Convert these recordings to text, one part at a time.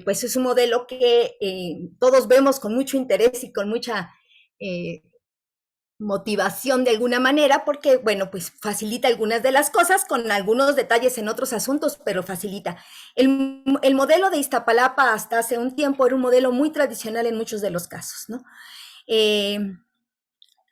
pues es un modelo que todos vemos con mucho interés y con mucha eh, motivación de alguna manera, porque, bueno, pues facilita algunas de las cosas con algunos detalles en otros asuntos, pero facilita. El modelo de Iztapalapa hasta hace un tiempo era un modelo muy tradicional en muchos de los casos, ¿no? Eh,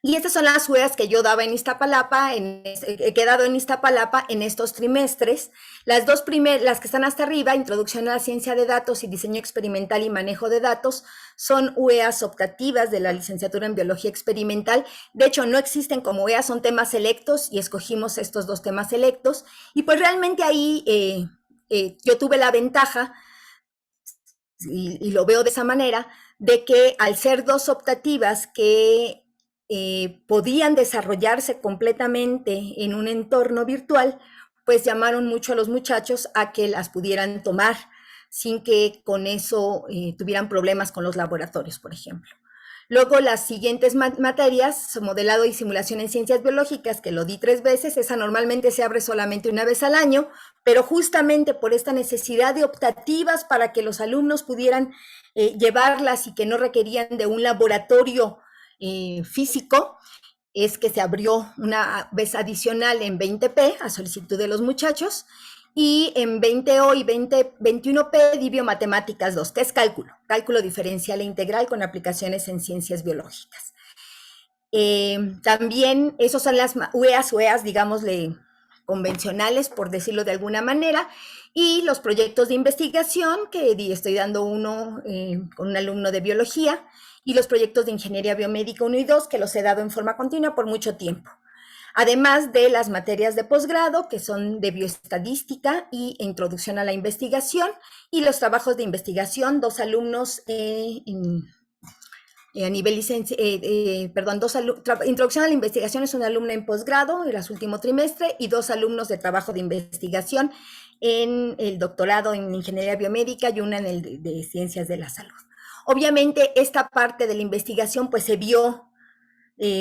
y estas son las UEAs que yo daba en Iztapalapa, he quedado en Iztapalapa en estos trimestres. Las que están hasta arriba, Introducción a la Ciencia de Datos y Diseño Experimental y Manejo de Datos, son UEAs optativas de la licenciatura en Biología Experimental. De hecho, no existen como UEAs, son temas selectos y escogimos estos dos temas selectos. Y pues realmente ahí yo tuve la ventaja, y lo veo de esa manera, de que al ser dos optativas que podían desarrollarse completamente en un entorno virtual, pues llamaron mucho a los muchachos a que las pudieran tomar sin que con eso tuvieran problemas con los laboratorios, por ejemplo. Luego las siguientes materias, modelado y simulación en ciencias biológicas, que lo di 3 veces, esa normalmente se abre solamente una vez al año, pero justamente por esta necesidad de optativas para que los alumnos pudieran llevarlas y que no requerían de un laboratorio físico, es que se abrió una vez adicional en 20P a solicitud de los muchachos, y en 20O y 21P di Biomatemáticas 2, que es cálculo diferencial e integral con aplicaciones en ciencias biológicas. También esos son las UEAs, digámosle, convencionales, por decirlo de alguna manera, y los proyectos de investigación, que estoy dando uno con un alumno de biología, y los proyectos de ingeniería biomédica 1 y 2, que los he dado en forma continua por mucho tiempo. Además de las materias de posgrado, que son de bioestadística y introducción a la investigación, y los trabajos de investigación, dos alumnos a nivel licencia, introducción a la investigación es una alumna en posgrado, era su último trimestre, y dos alumnos de trabajo de investigación en el doctorado en ingeniería biomédica y una en el de ciencias de la salud. Obviamente esta parte de la investigación pues se vio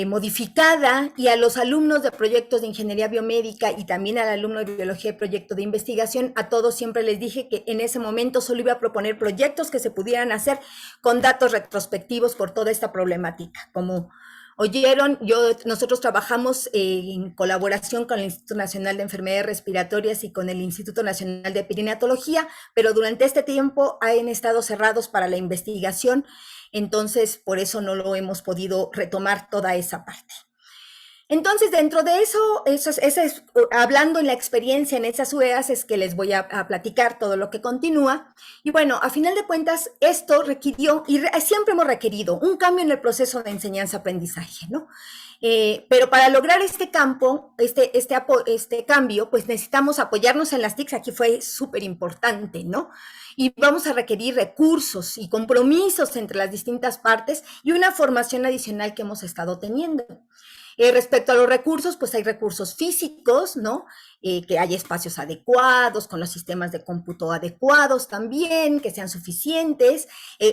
modificada, y a los alumnos de proyectos de ingeniería biomédica y también al alumno de biología de proyecto de investigación, a todos siempre les dije que en ese momento solo iba a proponer proyectos que se pudieran hacer con datos retrospectivos por toda esta problemática. Como oyeron, nosotros trabajamos en colaboración con el Instituto Nacional de Enfermedades Respiratorias y con el Instituto Nacional de Perinatología, pero durante este tiempo han estado cerrados para la investigación. Entonces, por eso no lo hemos podido retomar toda esa parte. Entonces, dentro de eso hablando en la experiencia en esas UEAs, es que les voy a platicar todo lo que continúa. Y bueno, a final de cuentas, esto requirió, y siempre hemos requerido, un cambio en el proceso de enseñanza-aprendizaje, ¿no? Pero para lograr este cambio, pues necesitamos apoyarnos en las TICs, aquí fue súper importante, ¿no? Y vamos a requerir recursos y compromisos entre las distintas partes y una formación adicional que hemos estado teniendo. Respecto a los recursos, pues hay recursos físicos, ¿no? Que haya espacios adecuados, con los sistemas de cómputo adecuados también, que sean suficientes,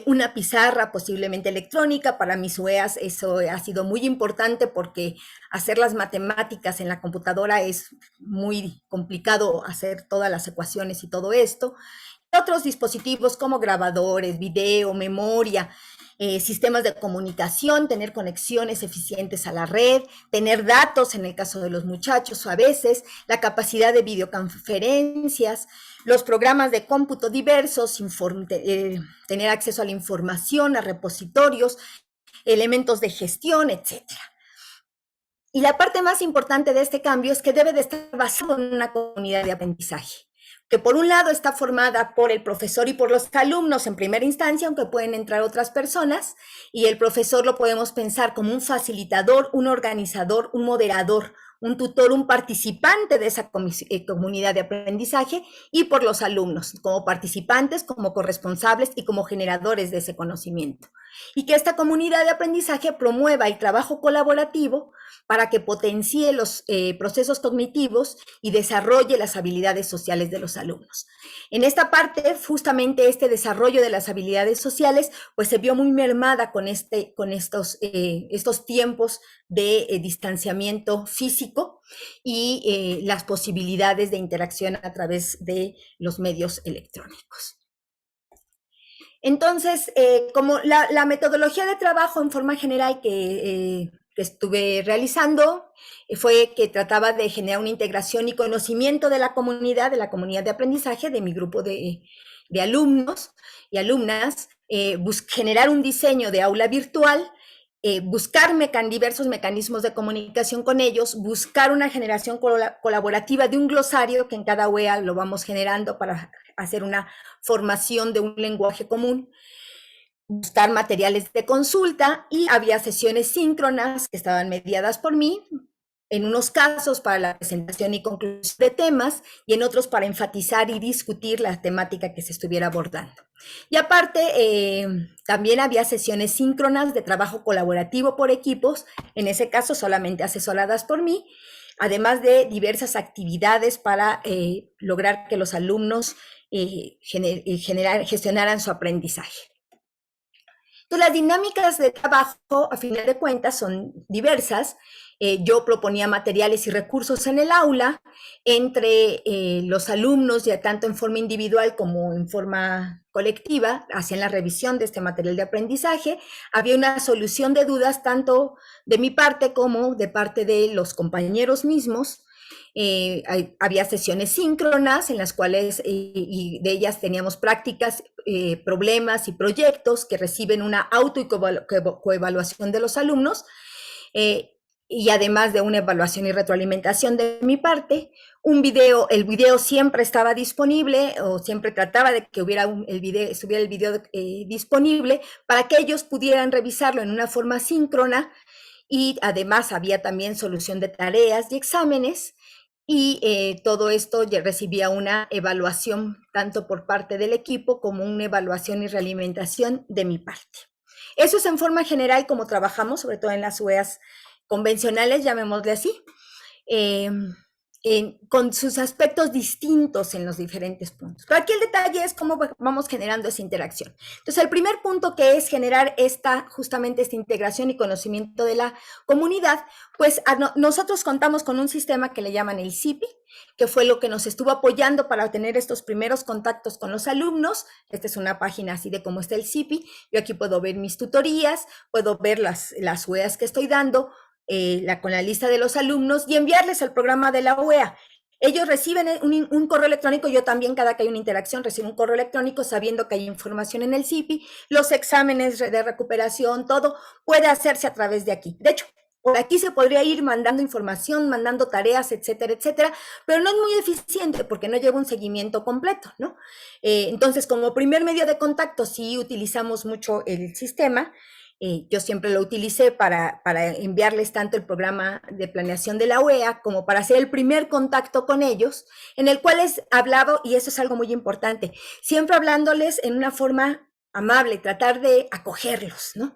una pizarra posiblemente electrónica. Para mis UEAs eso ha sido muy importante porque hacer las matemáticas en la computadora es muy complicado, hacer todas las ecuaciones y todo esto. Otros dispositivos como grabadores, video, memoria, sistemas de comunicación, tener conexiones eficientes a la red, tener datos en el caso de los muchachos, o a veces la capacidad de videoconferencias, los programas de cómputo diversos, tener acceso a la información, a repositorios, elementos de gestión, etcétera. Y la parte más importante de este cambio es que debe de estar basado en una comunidad de aprendizaje, que por un lado está formada por el profesor y por los alumnos en primera instancia, aunque pueden entrar otras personas, y el profesor lo podemos pensar como un facilitador, un organizador, un moderador, un tutor, un participante de esa comunidad de aprendizaje, y por los alumnos, como participantes, como corresponsables y como generadores de ese conocimiento. Y que esta comunidad de aprendizaje promueva el trabajo colaborativo para que potencie los procesos cognitivos y desarrolle las habilidades sociales de los alumnos. En esta parte, justamente este desarrollo de las habilidades sociales, pues se vio muy mermada con estos tiempos de distanciamiento físico y las posibilidades de interacción a través de los medios electrónicos. Entonces, como la metodología de trabajo en forma general que estuve realizando fue que trataba de generar una integración y conocimiento de la comunidad de aprendizaje, de mi grupo de alumnos y alumnas, generar un diseño de aula virtual, buscar diversos mecanismos de comunicación con ellos, buscar una generación colaborativa de un glosario que en cada UEA lo vamos generando para hacer una formación de un lenguaje común, buscar materiales de consulta y había sesiones síncronas que estaban mediadas por mí, en unos casos para la presentación y conclusión de temas y en otros para enfatizar y discutir la temática que se estuviera abordando. Y aparte, también había sesiones síncronas de trabajo colaborativo por equipos, en ese caso solamente asesoradas por mí, además de diversas actividades para lograr que los alumnos gestionaran su aprendizaje. Entonces, las dinámicas de trabajo, a final de cuentas, son diversas. Yo proponía materiales y recursos en el aula entre los alumnos, ya tanto en forma individual como en forma colectiva, hacían la revisión de este material de aprendizaje. Había una solución de dudas tanto de mi parte como de parte de los compañeros mismos. Había sesiones síncronas en las cuales y de ellas teníamos prácticas, problemas y proyectos que reciben una auto y coevaluación de los alumnos, y además de una evaluación y retroalimentación de mi parte. El video siempre estaba disponible, o siempre trataba de que estuviera el video disponible para que ellos pudieran revisarlo en una forma síncrona, y además había también solución de tareas y exámenes. Y todo esto ya recibía una evaluación tanto por parte del equipo como una evaluación y realimentación de mi parte. Eso es en forma general como trabajamos, sobre todo en las UEAs convencionales, llamémosle así, con sus aspectos distintos en los diferentes puntos. Pero aquí el detalle es cómo vamos generando esa interacción. Entonces, el primer punto, que es generar justamente esta integración y conocimiento de la comunidad, pues nosotros contamos con un sistema que le llaman el CIPI, que fue lo que nos estuvo apoyando para tener estos primeros contactos con los alumnos. Esta es una página así de cómo está el CIPI. Yo aquí puedo ver mis tutorías, puedo ver las UEAs que estoy dando, con la lista de los alumnos y enviarles el programa de la UEA. Ellos reciben un correo electrónico, yo también cada que hay una interacción recibo un correo electrónico sabiendo que hay información en el CIPI, los exámenes de recuperación, todo puede hacerse a través de aquí. De hecho, por aquí se podría ir mandando información, mandando tareas, etcétera, etcétera, pero no es muy eficiente porque no lleva un seguimiento completo, ¿no? Entonces, como primer medio de contacto, sí utilizamos mucho el sistema. Yo siempre lo utilicé para enviarles tanto el programa de planeación de la UEA como para hacer el primer contacto con ellos, en el cual les hablaba, y eso es algo muy importante, siempre hablándoles en una forma amable, tratar de acogerlos, ¿no?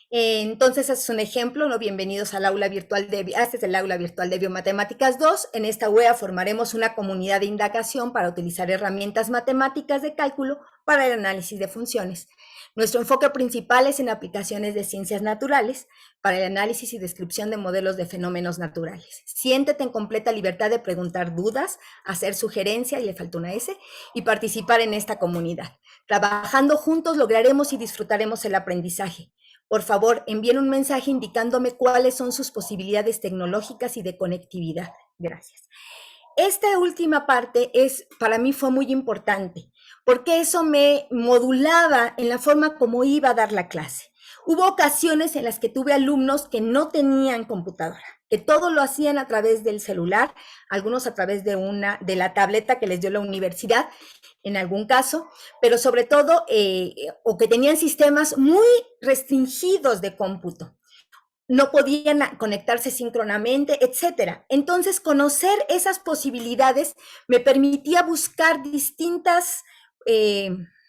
Entonces, ese es un ejemplo, ¿no? Bienvenidos al aula virtual este es el aula virtual de Biomatemáticas 2. En esta UEA formaremos una comunidad de indagación para utilizar herramientas matemáticas de cálculo para el análisis de funciones. Nuestro enfoque principal es en aplicaciones de ciencias naturales para el análisis y descripción de modelos de fenómenos naturales. Siéntete en completa libertad de preguntar dudas, hacer sugerencias, y le faltó una S, y participar en esta comunidad. Trabajando juntos lograremos y disfrutaremos el aprendizaje. Por favor, envíen un mensaje indicándome cuáles son sus posibilidades tecnológicas y de conectividad. Gracias. Esta última parte para mí fue muy importante, porque eso me modulaba en la forma como iba a dar la clase. Hubo ocasiones en las que tuve alumnos que no tenían computadora, que todo lo hacían a través del celular, algunos a través de la tableta que les dio la universidad, en algún caso, pero sobre todo, o que tenían sistemas muy restringidos de cómputo, no podían conectarse síncronamente, etcétera. Entonces, conocer esas posibilidades me permitía buscar distintas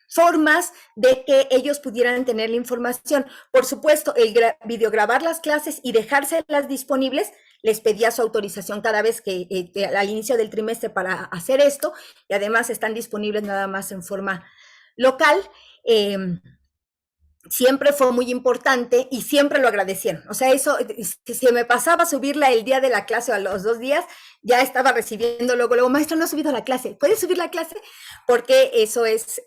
formas de que ellos pudieran tener la información. Por supuesto, el videograbar las clases y dejárselas disponibles, les pedía su autorización cada vez que al inicio del trimestre para hacer esto, y además están disponibles nada más en forma local. siempre fue muy importante y siempre lo agradecieron. O sea, eso, si se me pasaba a subirla el día de la clase o a los 2 días, ya estaba recibiendo luego, maestro, no ha subido la clase, ¿puedes subir la clase? Porque eso es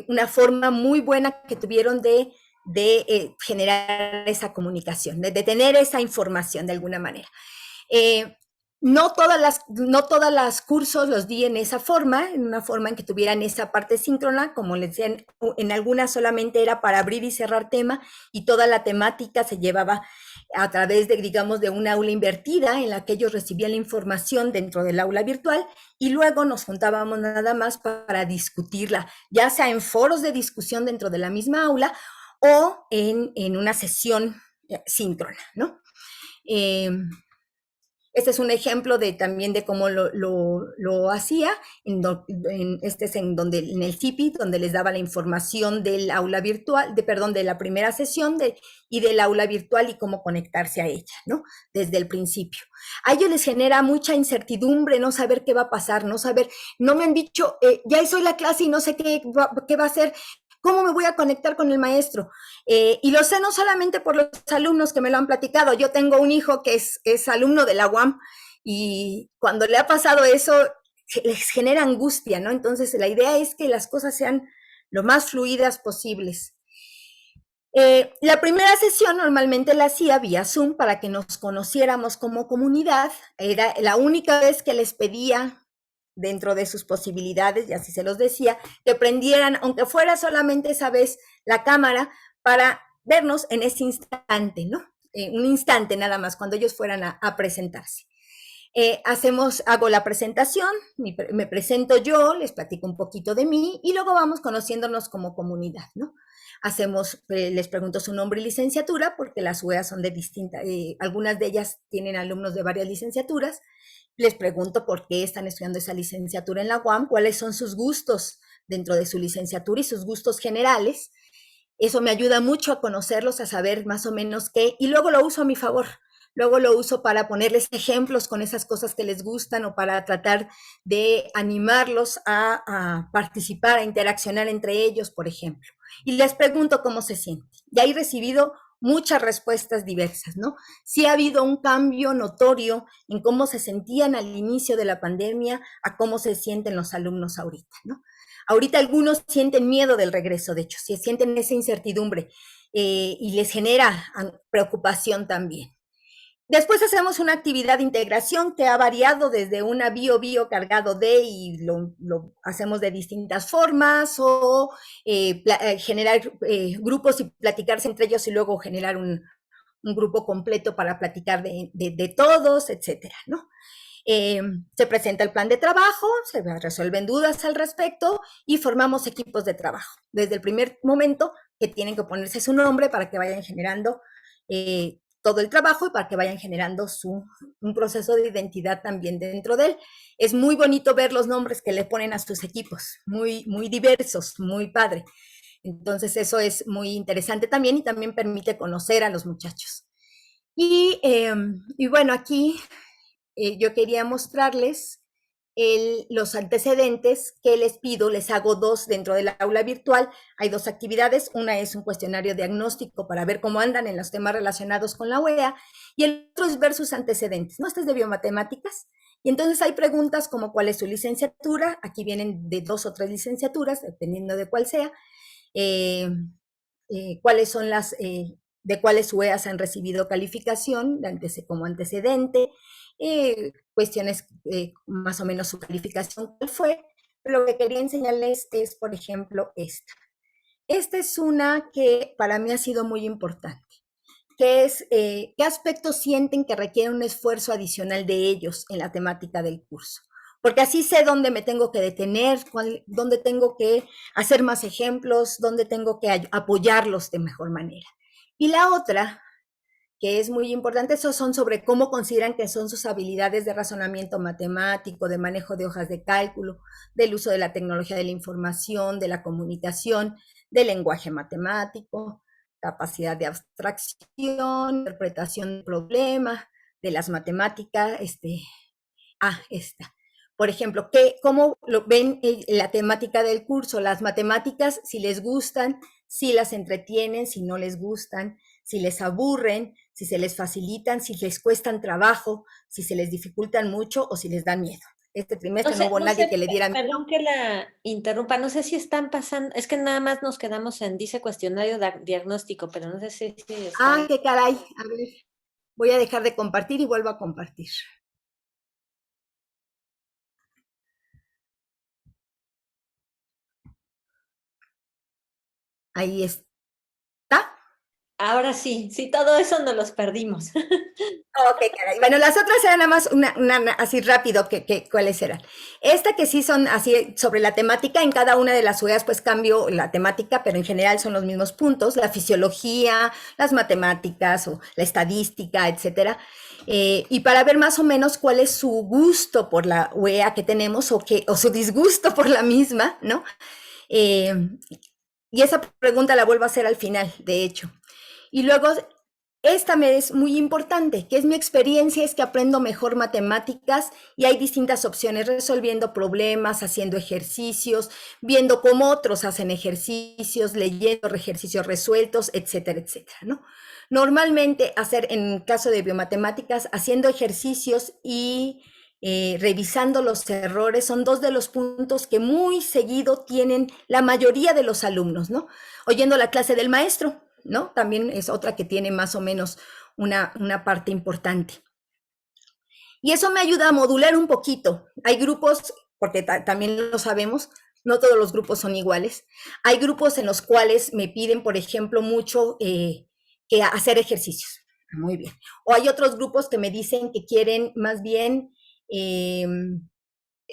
una forma muy buena que tuvieron de generar esa comunicación, de tener esa información de alguna manera. Eh, no todas las cursos los di en esa forma, en una forma en que tuvieran esa parte síncrona, como les decía, en algunas solamente era para abrir y cerrar tema y toda la temática se llevaba a través de, digamos, de una aula invertida en la que ellos recibían la información dentro del aula virtual y luego nos juntábamos nada más para discutirla, ya sea en foros de discusión dentro de la misma aula o en una sesión síncrona, ¿no? Eh, este es un ejemplo también de cómo lo hacía, este es en donde en el CIPI, donde les daba la información del aula virtual, perdón, de la primera sesión y del aula virtual y cómo conectarse a ella, ¿no? Desde el principio. A ellos les genera mucha incertidumbre, no saber qué va a pasar, no me han dicho, ya hice la clase y no sé qué va a hacer, ¿cómo me voy a conectar con el maestro? Y lo sé no solamente por los alumnos que me lo han platicado, yo tengo un hijo que es alumno de la UAM y cuando le ha pasado eso, les genera angustia, ¿no? Entonces, la idea es que las cosas sean lo más fluidas posibles. La primera sesión normalmente la hacía vía Zoom para que nos conociéramos como comunidad. Era la única vez que les pedía, dentro de sus posibilidades, y así se los decía, que prendieran, aunque fuera solamente esa vez, la cámara para vernos en ese instante, ¿no? Un instante nada más, cuando ellos fueran a presentarse. Hago la presentación, me presento yo, les platico un poquito de mí y luego vamos conociéndonos como comunidad, ¿no? Les pregunto su nombre y licenciatura, porque las UEA son de distintas, algunas de ellas tienen alumnos de varias licenciaturas. Les pregunto por qué están estudiando esa licenciatura en la UAM, cuáles son sus gustos dentro de su licenciatura y sus gustos generales. Eso me ayuda mucho a conocerlos, a saber más o menos qué, y luego lo uso a mi favor. Luego lo uso para ponerles ejemplos con esas cosas que les gustan o para tratar de animarlos a participar, a interaccionar entre ellos, por ejemplo. Y les pregunto cómo se sienten. Ya he recibido muchas respuestas diversas, ¿no? Sí ha habido un cambio notorio en cómo se sentían al inicio de la pandemia a cómo se sienten los alumnos ahorita, ¿no? Ahorita algunos sienten miedo del regreso, de hecho, sienten esa incertidumbre y les genera preocupación también. Después hacemos una actividad de integración que ha variado desde una bio cargado de y lo hacemos de distintas formas o generar grupos y platicarse entre ellos y luego generar un grupo completo para platicar de todos, etcétera, ¿no? Se presenta el plan de trabajo, se resuelven dudas al respecto y formamos equipos de trabajo. Desde el primer momento que tienen que ponerse su nombre para que vayan generando todo el trabajo y para que vayan generando un proceso de identidad también dentro de él. Es muy bonito ver los nombres que le ponen a sus equipos, muy, muy diversos, muy padre. Entonces eso es muy interesante también y también permite conocer a los muchachos. Y bueno, aquí yo quería mostrarles los antecedentes que les pido, les hago dos dentro del aula virtual. Hay dos actividades, una es un cuestionario diagnóstico para ver cómo andan en los temas relacionados con la UEA y el otro es ver sus antecedentes, ¿no? Este es de biomatemáticas y entonces hay preguntas como cuál es su licenciatura, aquí vienen de 2 o 3 licenciaturas, dependiendo de cuál sea, cuáles son de cuáles UEAs han recibido calificación como antecedente, cuestiones más o menos su calificación cuál fue, pero lo que quería enseñarles es, por ejemplo, esta. Esta es una que para mí ha sido muy importante, que es qué aspectos sienten que requieren un esfuerzo adicional de ellos en la temática del curso. Porque así sé dónde me tengo que detener, dónde tengo que hacer más ejemplos, dónde tengo que apoyarlos de mejor manera. Y la otra, que es muy importante, esos son sobre cómo consideran que son sus habilidades de razonamiento matemático, de manejo de hojas de cálculo, del uso de la tecnología de la información, de la comunicación, del lenguaje matemático, capacidad de abstracción, interpretación del problema, de las matemáticas, esta. por ejemplo, ¿cómo lo ven la temática del curso? Las matemáticas, si les gustan, si las entretienen, si no les gustan, si les aburren, si se les facilitan, si les cuestan trabajo, si se les dificultan mucho o si les dan miedo. Este No trimestre no sé, hubo no nadie que sé, le diera miedo. perdón que la interrumpa, no sé si están pasando, es que nada más nos quedamos en dice cuestionario diagnóstico, pero no sé si Ah, están. qué caray. A ver, voy a dejar de compartir y vuelvo a compartir. Ahí está. Ahora sí, sí, todo eso nos los perdimos. Ok, caray. Bueno, las otras eran nada más así rápido, ¿cuáles eran? Esta que sí son así sobre la temática, en cada una de las UEAs pues cambio la temática, pero en general son los mismos puntos, la fisiología, las matemáticas o la estadística, etcétera. Y para ver más o menos cuál es su gusto por la UEA que tenemos o su disgusto por la misma, ¿no? Eh, y esa pregunta la vuelvo a hacer al final, de hecho. Y luego, esta me es muy importante, que es mi experiencia, es que aprendo mejor matemáticas y hay distintas opciones, resolviendo problemas, haciendo ejercicios, viendo cómo otros hacen ejercicios, leyendo ejercicios resueltos, etcétera, etcétera, ¿no? Normalmente hacer, en caso de biomatemáticas, haciendo ejercicios y revisando los errores son dos de los puntos que muy seguido tienen la mayoría de los alumnos, ¿no? Oyendo la clase del maestro, ¿no? También es otra que tiene más o menos una parte importante. Y eso me ayuda a modular un poquito. Hay grupos, porque también lo sabemos, no todos los grupos son iguales. Hay grupos en los cuales me piden, por ejemplo, mucho que hacer ejercicios. Muy bien. O hay otros grupos que me dicen que quieren más bien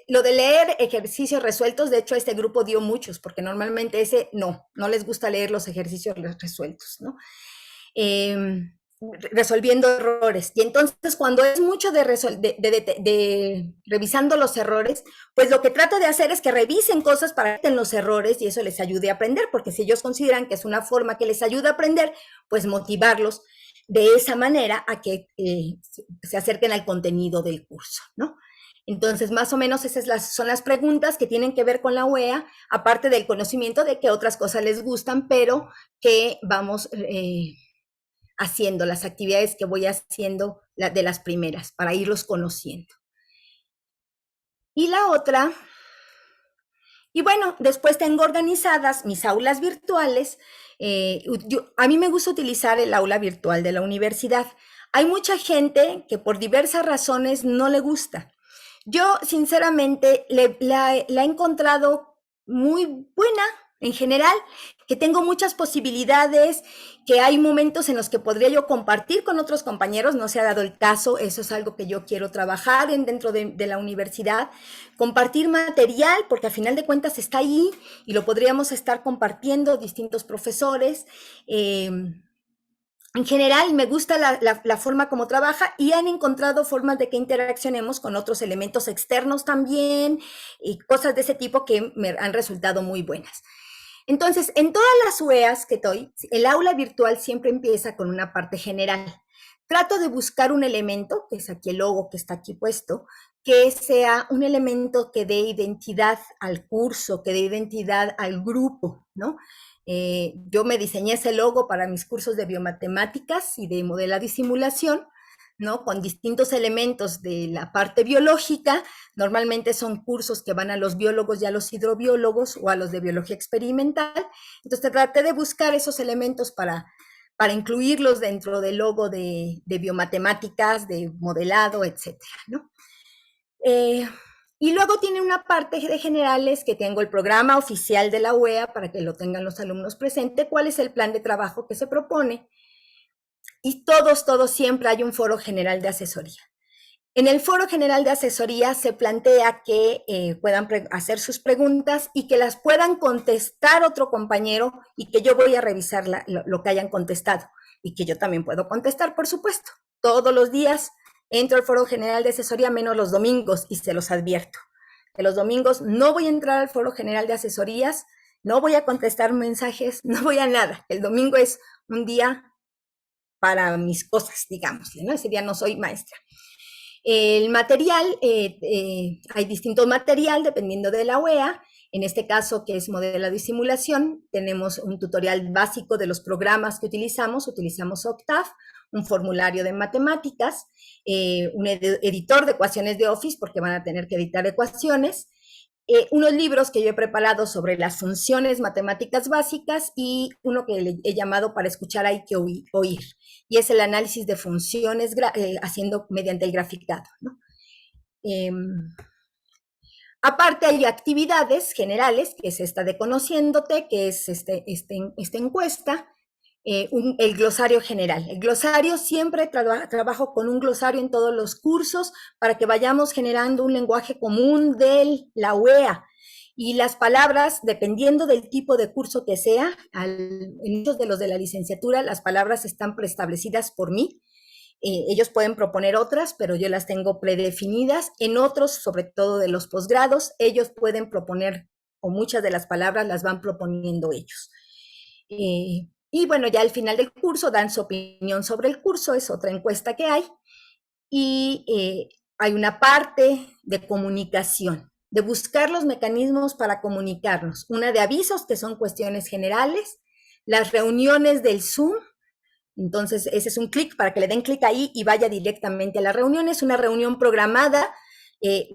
lo de leer ejercicios resueltos. De hecho, este grupo dio muchos, porque normalmente ese no les gusta leer los ejercicios resueltos, ¿no? Eh, resolviendo errores. Y entonces cuando es mucho de revisando los errores, pues lo que trato de hacer es que revisen cosas para que los errores y eso les ayude a aprender, porque si ellos consideran que es una forma que les ayuda a aprender, pues motivarlos de esa manera a que se acerquen al contenido del curso, ¿no? Entonces, más o menos esas son las preguntas que tienen que ver con la UEA, aparte del conocimiento de que otras cosas les gustan, pero que vamos haciendo, las actividades que voy haciendo de las primeras, para irlos conociendo. Y la otra, y bueno, después tengo organizadas mis aulas virtuales. A mí me gusta utilizar el aula virtual de la universidad. Hay mucha gente que por diversas razones no le gusta. Yo, sinceramente, la he encontrado muy buena en general, que tengo muchas posibilidades, que hay momentos en los que podría yo compartir con otros compañeros, no se ha dado el caso, eso es algo que yo quiero trabajar dentro de la universidad, compartir material, porque al final de cuentas está ahí y lo podríamos estar compartiendo distintos profesores. En general, me gusta la forma como trabaja y han encontrado formas de que interaccionemos con otros elementos externos también y cosas de ese tipo que me han resultado muy buenas. Entonces, en todas las UEAs que doy, el aula virtual siempre empieza con una parte general. Trato de buscar un elemento, que es aquí el logo que está aquí puesto, que sea un elemento que dé identidad al curso, que dé identidad al grupo, ¿no? Yo me diseñé ese logo para mis cursos de biomatemáticas y de modelado y simulación, ¿no? Con distintos elementos de la parte biológica. Normalmente son cursos que van a los biólogos y a los hidrobiólogos o a los de biología experimental. Entonces traté de buscar esos elementos para incluirlos dentro del logo de biomatemáticas, de modelado, etcétera, ¿no? Eh, y luego tiene una parte de generales que tengo el programa oficial de la UEA para que lo tengan los alumnos presentes, cuál es el plan de trabajo que se propone. Y todos siempre hay un foro general de asesoría. En el foro general de asesoría se plantea que puedan hacer sus preguntas y que las puedan contestar otro compañero y que yo voy a revisar lo que hayan contestado y que yo también puedo contestar, por supuesto. Todos los días entro al foro general de asesoría menos los domingos y se los advierto. Que los domingos no voy a entrar al foro general de asesorías, no voy a contestar mensajes, no voy a nada. El domingo es un día para mis cosas, digamos, ¿no? Ese día no soy maestra. El material, hay distinto material dependiendo de la UEA. En este caso, que es modelado y simulación, tenemos un tutorial básico de los programas que utilizamos Octave, un formulario de matemáticas, un editor de ecuaciones de Office, porque van a tener que editar ecuaciones, unos libros que yo he preparado sobre las funciones matemáticas básicas y uno que le he llamado Para escuchar hay que oír, y es el análisis de funciones haciendo mediante el graficado, ¿no? Aparte hay actividades generales, que es esta de Conociéndote, que es esta encuesta, el glosario general. El glosario, siempre trabajo con un glosario en todos los cursos para que vayamos generando un lenguaje común de la UEA. Y las palabras, dependiendo del tipo de curso que sea, en muchos de los de la licenciatura, las palabras están preestablecidas por mí. Ellos pueden proponer otras, pero yo las tengo predefinidas. En otros, sobre todo de los posgrados, ellos pueden proponer, o muchas de las palabras las van proponiendo ellos. Y bueno, ya al final del curso dan su opinión sobre el curso, es otra encuesta que hay. Y hay una parte de comunicación, de buscar los mecanismos para comunicarnos. Una de avisos, que son cuestiones generales, las reuniones del Zoom. Entonces, ese es un clic para que le den clic ahí y vaya directamente a la reunión. Es una reunión programada.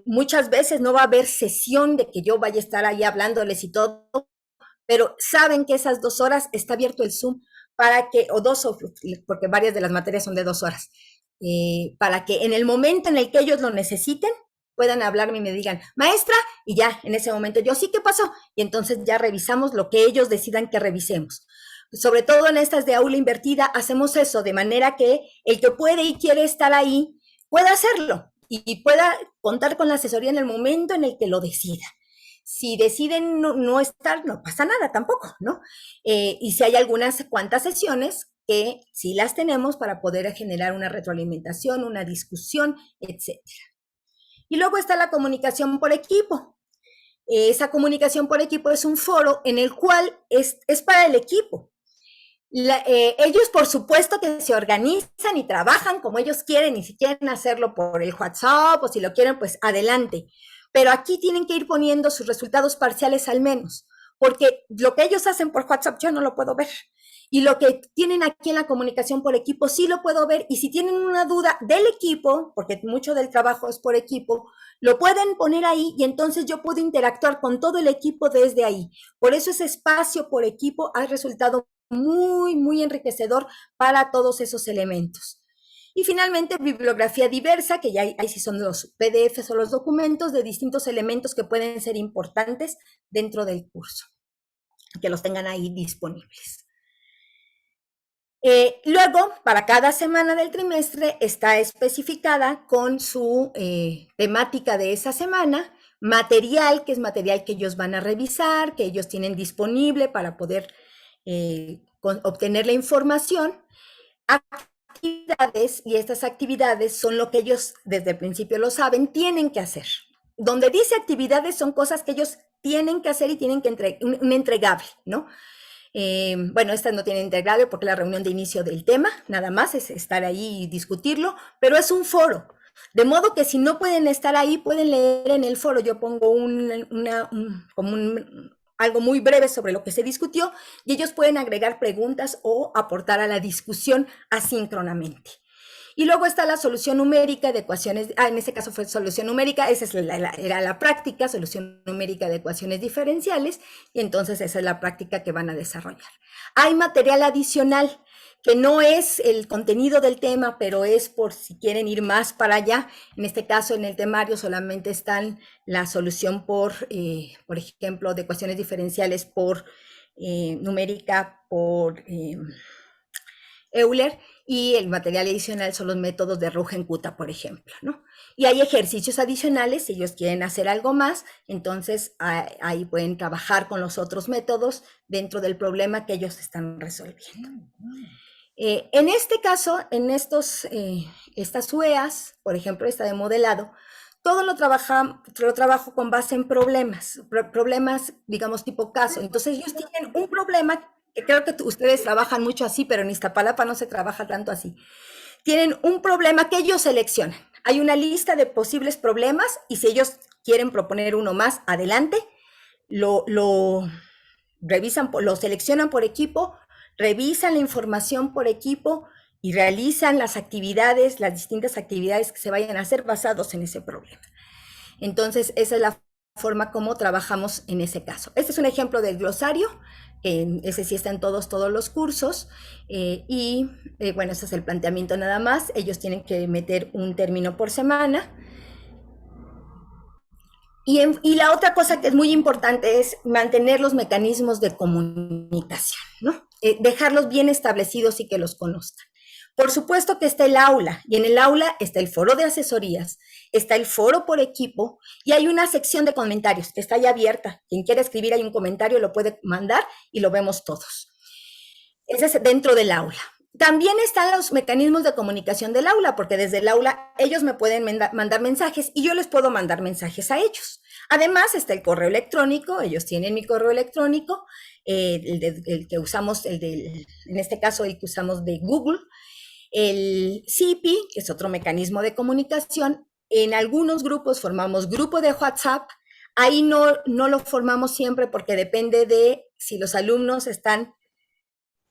Muchas veces no va a haber sesión de que yo vaya a estar ahí hablándoles y todo, pero saben que esas 2 horas está abierto el Zoom para que, o 2, porque varias de las materias son de 2 horas, para que en el momento en el que ellos lo necesiten, puedan hablarme y me digan, maestra, y ya, en ese momento yo, sí, ¿qué pasó? Y entonces ya revisamos lo que ellos decidan que revisemos. Sobre todo en estas de aula invertida, hacemos eso, de manera que el que puede y quiere estar ahí, pueda hacerlo y pueda contar con la asesoría en el momento en el que lo decida. Si deciden no estar, no pasa nada tampoco, ¿no? Y si hay algunas cuantas sesiones que sí las tenemos para poder generar una retroalimentación, una discusión, etc. Y luego está la comunicación por equipo. Esa comunicación por equipo es un foro en el cual es para el equipo. Ellos, por supuesto, que se organizan y trabajan como ellos quieren, y si quieren hacerlo por el WhatsApp o si lo quieren, pues adelante. Pero aquí tienen que ir poniendo sus resultados parciales al menos, porque lo que ellos hacen por WhatsApp yo no lo puedo ver. Y lo que tienen aquí en la comunicación por equipo sí lo puedo ver, y si tienen una duda del equipo, porque mucho del trabajo es por equipo, lo pueden poner ahí y entonces yo puedo interactuar con todo el equipo desde ahí. Por eso ese espacio por equipo ha resultado muy, muy enriquecedor para todos esos elementos. Y finalmente, bibliografía diversa, que ya ahí sí son los PDFs o los documentos de distintos elementos que pueden ser importantes dentro del curso, que los tengan ahí disponibles. Luego, para cada semana del trimestre está especificada con su temática de esa semana, material, que es material que ellos van a revisar, que ellos tienen disponible para poder obtener la información, actividades, y estas actividades son lo que ellos desde el principio lo saben, tienen que hacer. Donde dice actividades son cosas que ellos tienen que hacer y tienen que un entregable, ¿no? Bueno, esta no tiene entregable porque la reunión de inicio del tema, nada más es estar ahí y discutirlo, pero es un foro. De modo que si no pueden estar ahí, pueden leer en el foro. Yo pongo algo muy breve sobre lo que se discutió y ellos pueden agregar preguntas o aportar a la discusión asíncronamente. Y luego está la solución numérica de ecuaciones, en este caso fue solución numérica, esa era la práctica, solución numérica de ecuaciones diferenciales, y entonces esa es la práctica que van a desarrollar. Hay material adicional que no es el contenido del tema, pero es por si quieren ir más para allá. En este caso, en el temario solamente están la solución por ejemplo, de ecuaciones diferenciales por numérica, por Euler, y el material adicional son los métodos de Rugen-Kutta, por ejemplo, ¿no? Y hay ejercicios adicionales, si ellos quieren hacer algo más, entonces ahí pueden trabajar con los otros métodos dentro del problema que ellos están resolviendo. En este caso, en estas UEAs, por ejemplo, esta de modelado, todo lo trabajo con base en problemas, digamos, tipo caso. Entonces, ellos tienen un problema, que creo que ustedes trabajan mucho así, pero en Iztapalapa no se trabaja tanto así. Tienen un problema que ellos seleccionan. Hay una lista de posibles problemas y si ellos quieren proponer uno más, adelante. Lo revisan, lo seleccionan por equipo, revisan la información por equipo y realizan las actividades, las distintas actividades que se vayan a hacer basados en ese problema. Entonces, esa es la forma como trabajamos en ese caso. Este es un ejemplo del glosario, ese sí está en todos los cursos, bueno, ese es el planteamiento nada más. Ellos tienen que meter un término por semana. Y la otra cosa que es muy importante es mantener los mecanismos de comunicación, ¿no? Dejarlos bien establecidos y que los conozcan. Por supuesto que está el aula, y en el aula está el foro de asesorías, está el foro por equipo, y hay una sección de comentarios que está ya abierta. Quien quiera escribir hay un comentario, lo puede mandar y lo vemos todos. Ese es dentro del aula. También están los mecanismos de comunicación del aula, porque desde el aula ellos me pueden mandar mensajes y yo les puedo mandar mensajes a ellos. Además está el correo electrónico, ellos tienen mi correo electrónico, el que usamos, en este caso el que usamos de Google, el CIPI, que es otro mecanismo de comunicación. En algunos grupos formamos grupo de WhatsApp, ahí no lo formamos siempre porque depende de si los alumnos están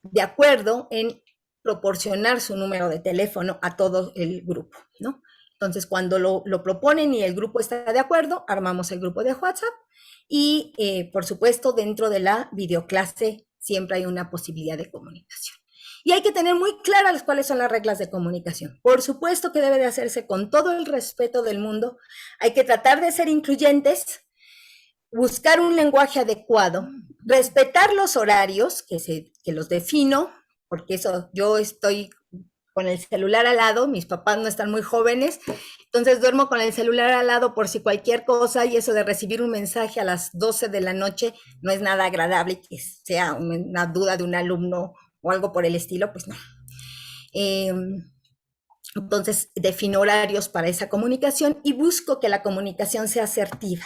de acuerdo en proporcionar su número de teléfono a todo el grupo, ¿no? Entonces, cuando lo proponen y el grupo está de acuerdo, armamos el grupo de WhatsApp y, por supuesto, dentro de la videoclase siempre hay una posibilidad de comunicación. Y hay que tener muy claras cuáles son las reglas de comunicación. Por supuesto que debe de hacerse con todo el respeto del mundo. Hay que tratar de ser incluyentes, buscar un lenguaje adecuado, respetar los horarios, que los defino, porque eso, yo estoy con el celular al lado, mis papás no están muy jóvenes, entonces duermo con el celular al lado por si cualquier cosa, y eso de recibir un mensaje a las 12 de la noche no es nada agradable, que sea una duda de un alumno o algo por el estilo, pues no. Entonces defino horarios para esa comunicación y busco que la comunicación sea asertiva.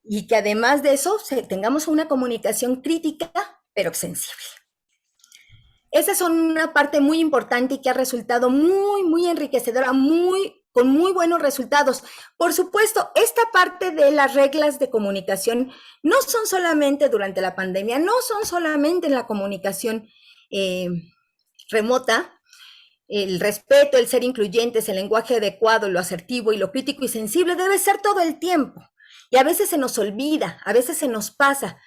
Y que además de eso tengamos una comunicación crítica, pero sensible. Esa es una parte muy importante y que ha resultado muy, muy enriquecedora, con muy buenos resultados. Por supuesto, esta parte de las reglas de comunicación no son solamente durante la pandemia, no son solamente en la comunicación remota. El respeto, el ser incluyentes, el lenguaje adecuado, lo asertivo y lo crítico y sensible debe ser todo el tiempo. Y a veces se nos olvida, a veces se nos pasa.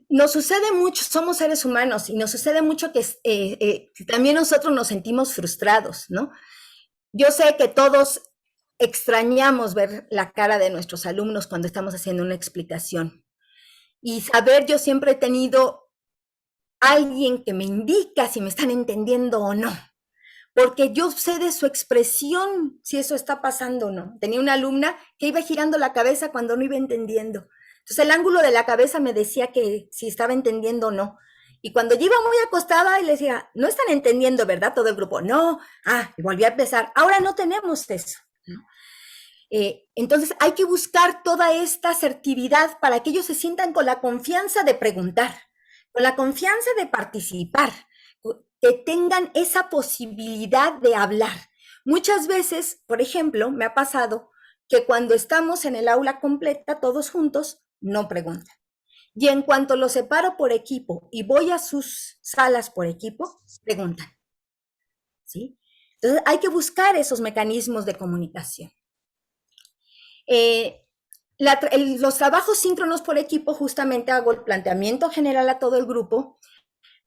Nos sucede mucho, somos seres humanos, y nos sucede mucho que también nosotros nos sentimos frustrados, ¿no? Yo sé que todos extrañamos ver la cara de nuestros alumnos cuando estamos haciendo una explicación. Y saber, yo siempre he tenido alguien que me indica si me están entendiendo o no, porque yo sé de su expresión si eso está pasando o no. Tenía una alumna que iba girando la cabeza cuando no iba entendiendo. Entonces el ángulo de la cabeza me decía que si estaba entendiendo o no. Y cuando yo iba muy acostada y le decía, no están entendiendo, ¿verdad? Todo el grupo, no. Y volví a empezar. Ahora no tenemos eso, ¿no? Entonces hay que buscar toda esta asertividad para que ellos se sientan con la confianza de preguntar, con la confianza de participar, que tengan esa posibilidad de hablar. Muchas veces, por ejemplo, me ha pasado que cuando estamos en el aula completa, todos juntos, no preguntan. Y en cuanto los separo por equipo y voy a sus salas por equipo, preguntan. ¿Sí? Entonces hay que buscar esos mecanismos de comunicación. Los trabajos síncronos por equipo, justamente hago el planteamiento general a todo el grupo,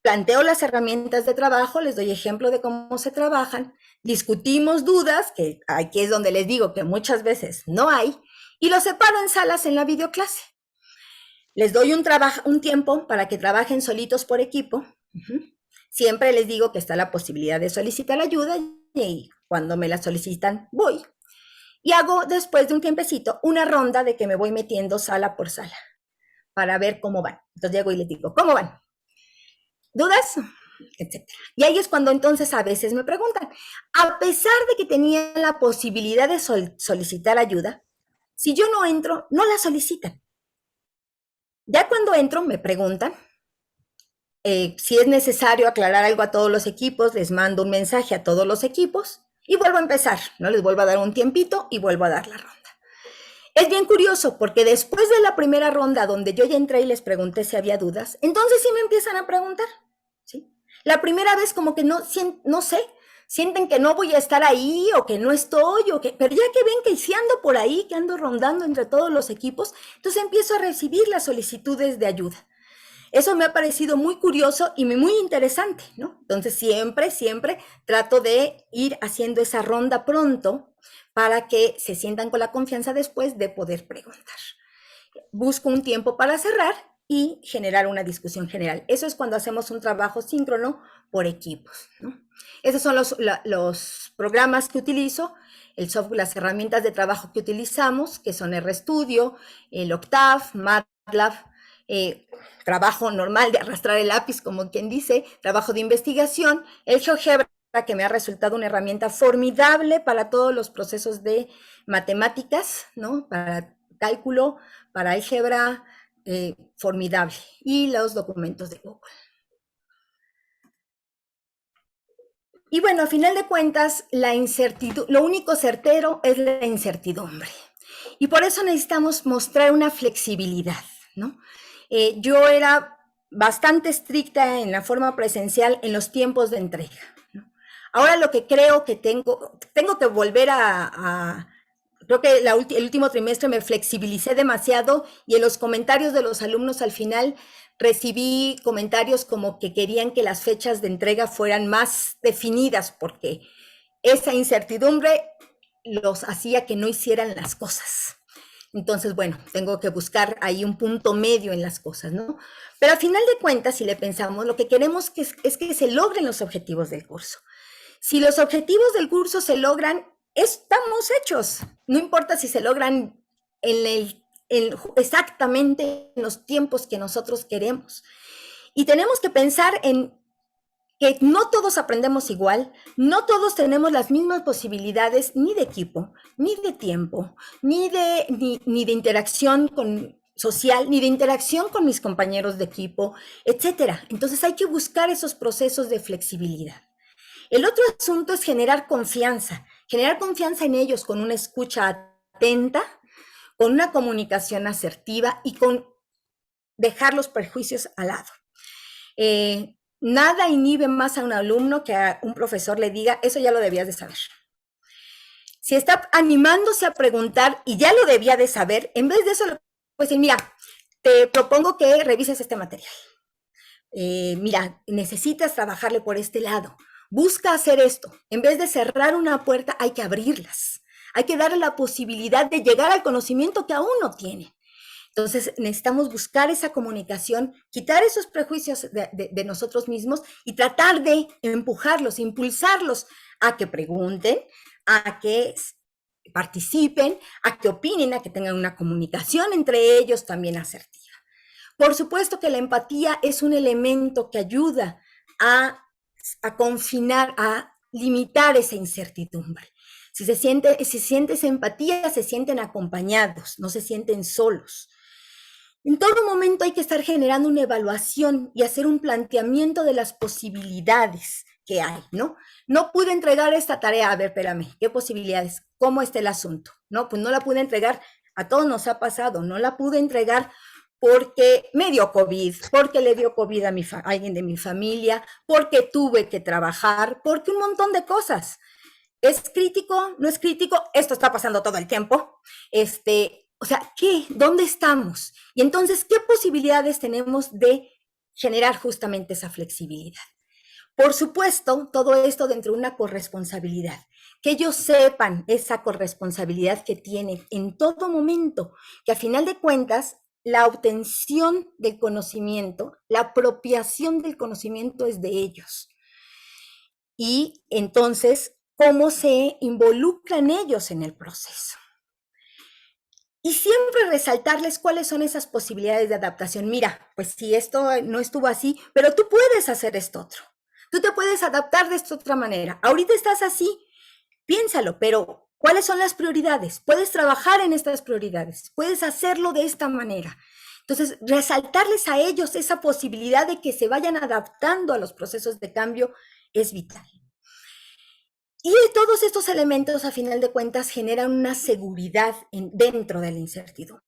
planteo las herramientas de trabajo, les doy ejemplo de cómo se trabajan, discutimos dudas, que aquí es donde les digo que muchas veces no hay, y los separo en salas en la videoclase. Les doy un tiempo para que trabajen solitos por equipo. Siempre les digo que está la posibilidad de solicitar ayuda y cuando me la solicitan voy. Y hago después de un tiempecito una ronda de que me voy metiendo sala por sala para ver cómo van. Entonces llego y les digo, ¿cómo van? ¿Dudas? Etcétera. Y ahí es cuando entonces a veces me preguntan, a pesar de que tenía la posibilidad de solicitar ayuda, si yo no entro, no la solicitan. Ya cuando entro me preguntan, si es necesario aclarar algo a todos los equipos, les mando un mensaje a todos los equipos Y vuelvo a empezar, ¿no? Les vuelvo a dar un tiempito y vuelvo a dar la ronda. Es bien curioso porque después de la primera ronda donde yo ya entré y les pregunté si había dudas, entonces sí me empiezan a preguntar, ¿sí? La primera vez como que no sé, sienten que no voy a estar ahí o que no estoy, pero ya que ven que sí ando por ahí, que ando rondando entre todos los equipos, entonces empiezo a recibir las solicitudes de ayuda. Eso me ha parecido muy curioso y muy interesante, ¿no? Entonces siempre trato de ir haciendo esa ronda pronto para que se sientan con la confianza después de poder preguntar. Busco un tiempo para cerrar y generar una discusión general. Eso es cuando hacemos un trabajo síncrono por equipos, ¿no? Esos son los programas que utilizo, el software, las herramientas de trabajo que utilizamos, que son RStudio, el Octave, MATLAB, trabajo normal de arrastrar el lápiz, como quien dice, trabajo de investigación, el GeoGebra, que me ha resultado una herramienta formidable para todos los procesos de matemáticas, ¿no? Para cálculo, para álgebra, formidable. Y los documentos de Google. Y bueno, a final de cuentas, lo único certero es la incertidumbre. Y por eso necesitamos mostrar una flexibilidad, ¿no? Yo era bastante estricta en la forma presencial en los tiempos de entrega, ¿no? Ahora lo que creo que tengo que volver creo que el último trimestre me flexibilicé demasiado y en los comentarios de los alumnos al final recibí comentarios como que querían que las fechas de entrega fueran más definidas porque esa incertidumbre los hacía que no hicieran las cosas. Entonces, bueno, tengo que buscar ahí un punto medio en las cosas, ¿no? Pero al final de cuentas, si le pensamos, lo que queremos es que se logren los objetivos del curso. Si los objetivos del curso se logran, estamos hechos. No importa si se logran exactamente en los tiempos que nosotros queremos. Y tenemos que pensar en que no todos aprendemos igual, no todos tenemos las mismas posibilidades ni de equipo, ni de tiempo, ni de interacción social, ni de interacción con mis compañeros de equipo, etcétera. Entonces hay que buscar esos procesos de flexibilidad. El otro asunto es generar confianza en ellos con una escucha atenta, con una comunicación asertiva y con dejar los prejuicios al lado. Nada inhibe más a un alumno que a un profesor le diga, eso ya lo debías de saber. Si está animándose a preguntar y ya lo debía de saber, en vez de eso, le puedes decir, mira, te propongo que revises este material. Mira, necesitas trabajarle por este lado. Busca hacer esto. En vez de cerrar una puerta, hay que abrirlas. Hay que darle la posibilidad de llegar al conocimiento que aún no tiene. Entonces, necesitamos buscar esa comunicación, quitar esos prejuicios de nosotros mismos y tratar de empujarlos, impulsarlos a que pregunten, a que participen, a que opinen, a que tengan una comunicación entre ellos también asertiva. Por supuesto que la empatía es un elemento que ayuda a confinar, a limitar esa incertidumbre. Si se siente esa empatía, se sienten acompañados, no se sienten solos. En todo momento hay que estar generando una evaluación y hacer un planteamiento de las posibilidades que hay, ¿no? No pude entregar esta tarea, a ver, espérame, ¿qué posibilidades? ¿Cómo está el asunto? No, pues no la pude entregar, a todos nos ha pasado, no la pude entregar porque me dio COVID, porque le dio COVID a alguien de mi familia, porque tuve que trabajar, porque un montón de cosas. ¿Es crítico? ¿No es crítico? Esto está pasando todo el tiempo. O sea, ¿qué? ¿Dónde estamos? Y entonces, ¿qué posibilidades tenemos de generar justamente esa flexibilidad? Por supuesto, todo esto dentro de una corresponsabilidad. Que ellos sepan esa corresponsabilidad que tienen en todo momento, que a final de cuentas, la obtención del conocimiento, la apropiación del conocimiento es de ellos. Y entonces, ¿cómo se involucran ellos en el proceso? Y siempre resaltarles cuáles son esas posibilidades de adaptación. Mira, pues si esto no estuvo así, pero tú puedes hacer esto otro. Tú te puedes adaptar de esta otra manera. Ahorita estás así, piénsalo, pero ¿cuáles son las prioridades? Puedes trabajar en estas prioridades, puedes hacerlo de esta manera. Entonces, resaltarles a ellos esa posibilidad de que se vayan adaptando a los procesos de cambio es vital. Y todos estos elementos, a final de cuentas, generan una seguridad dentro de la incertidumbre.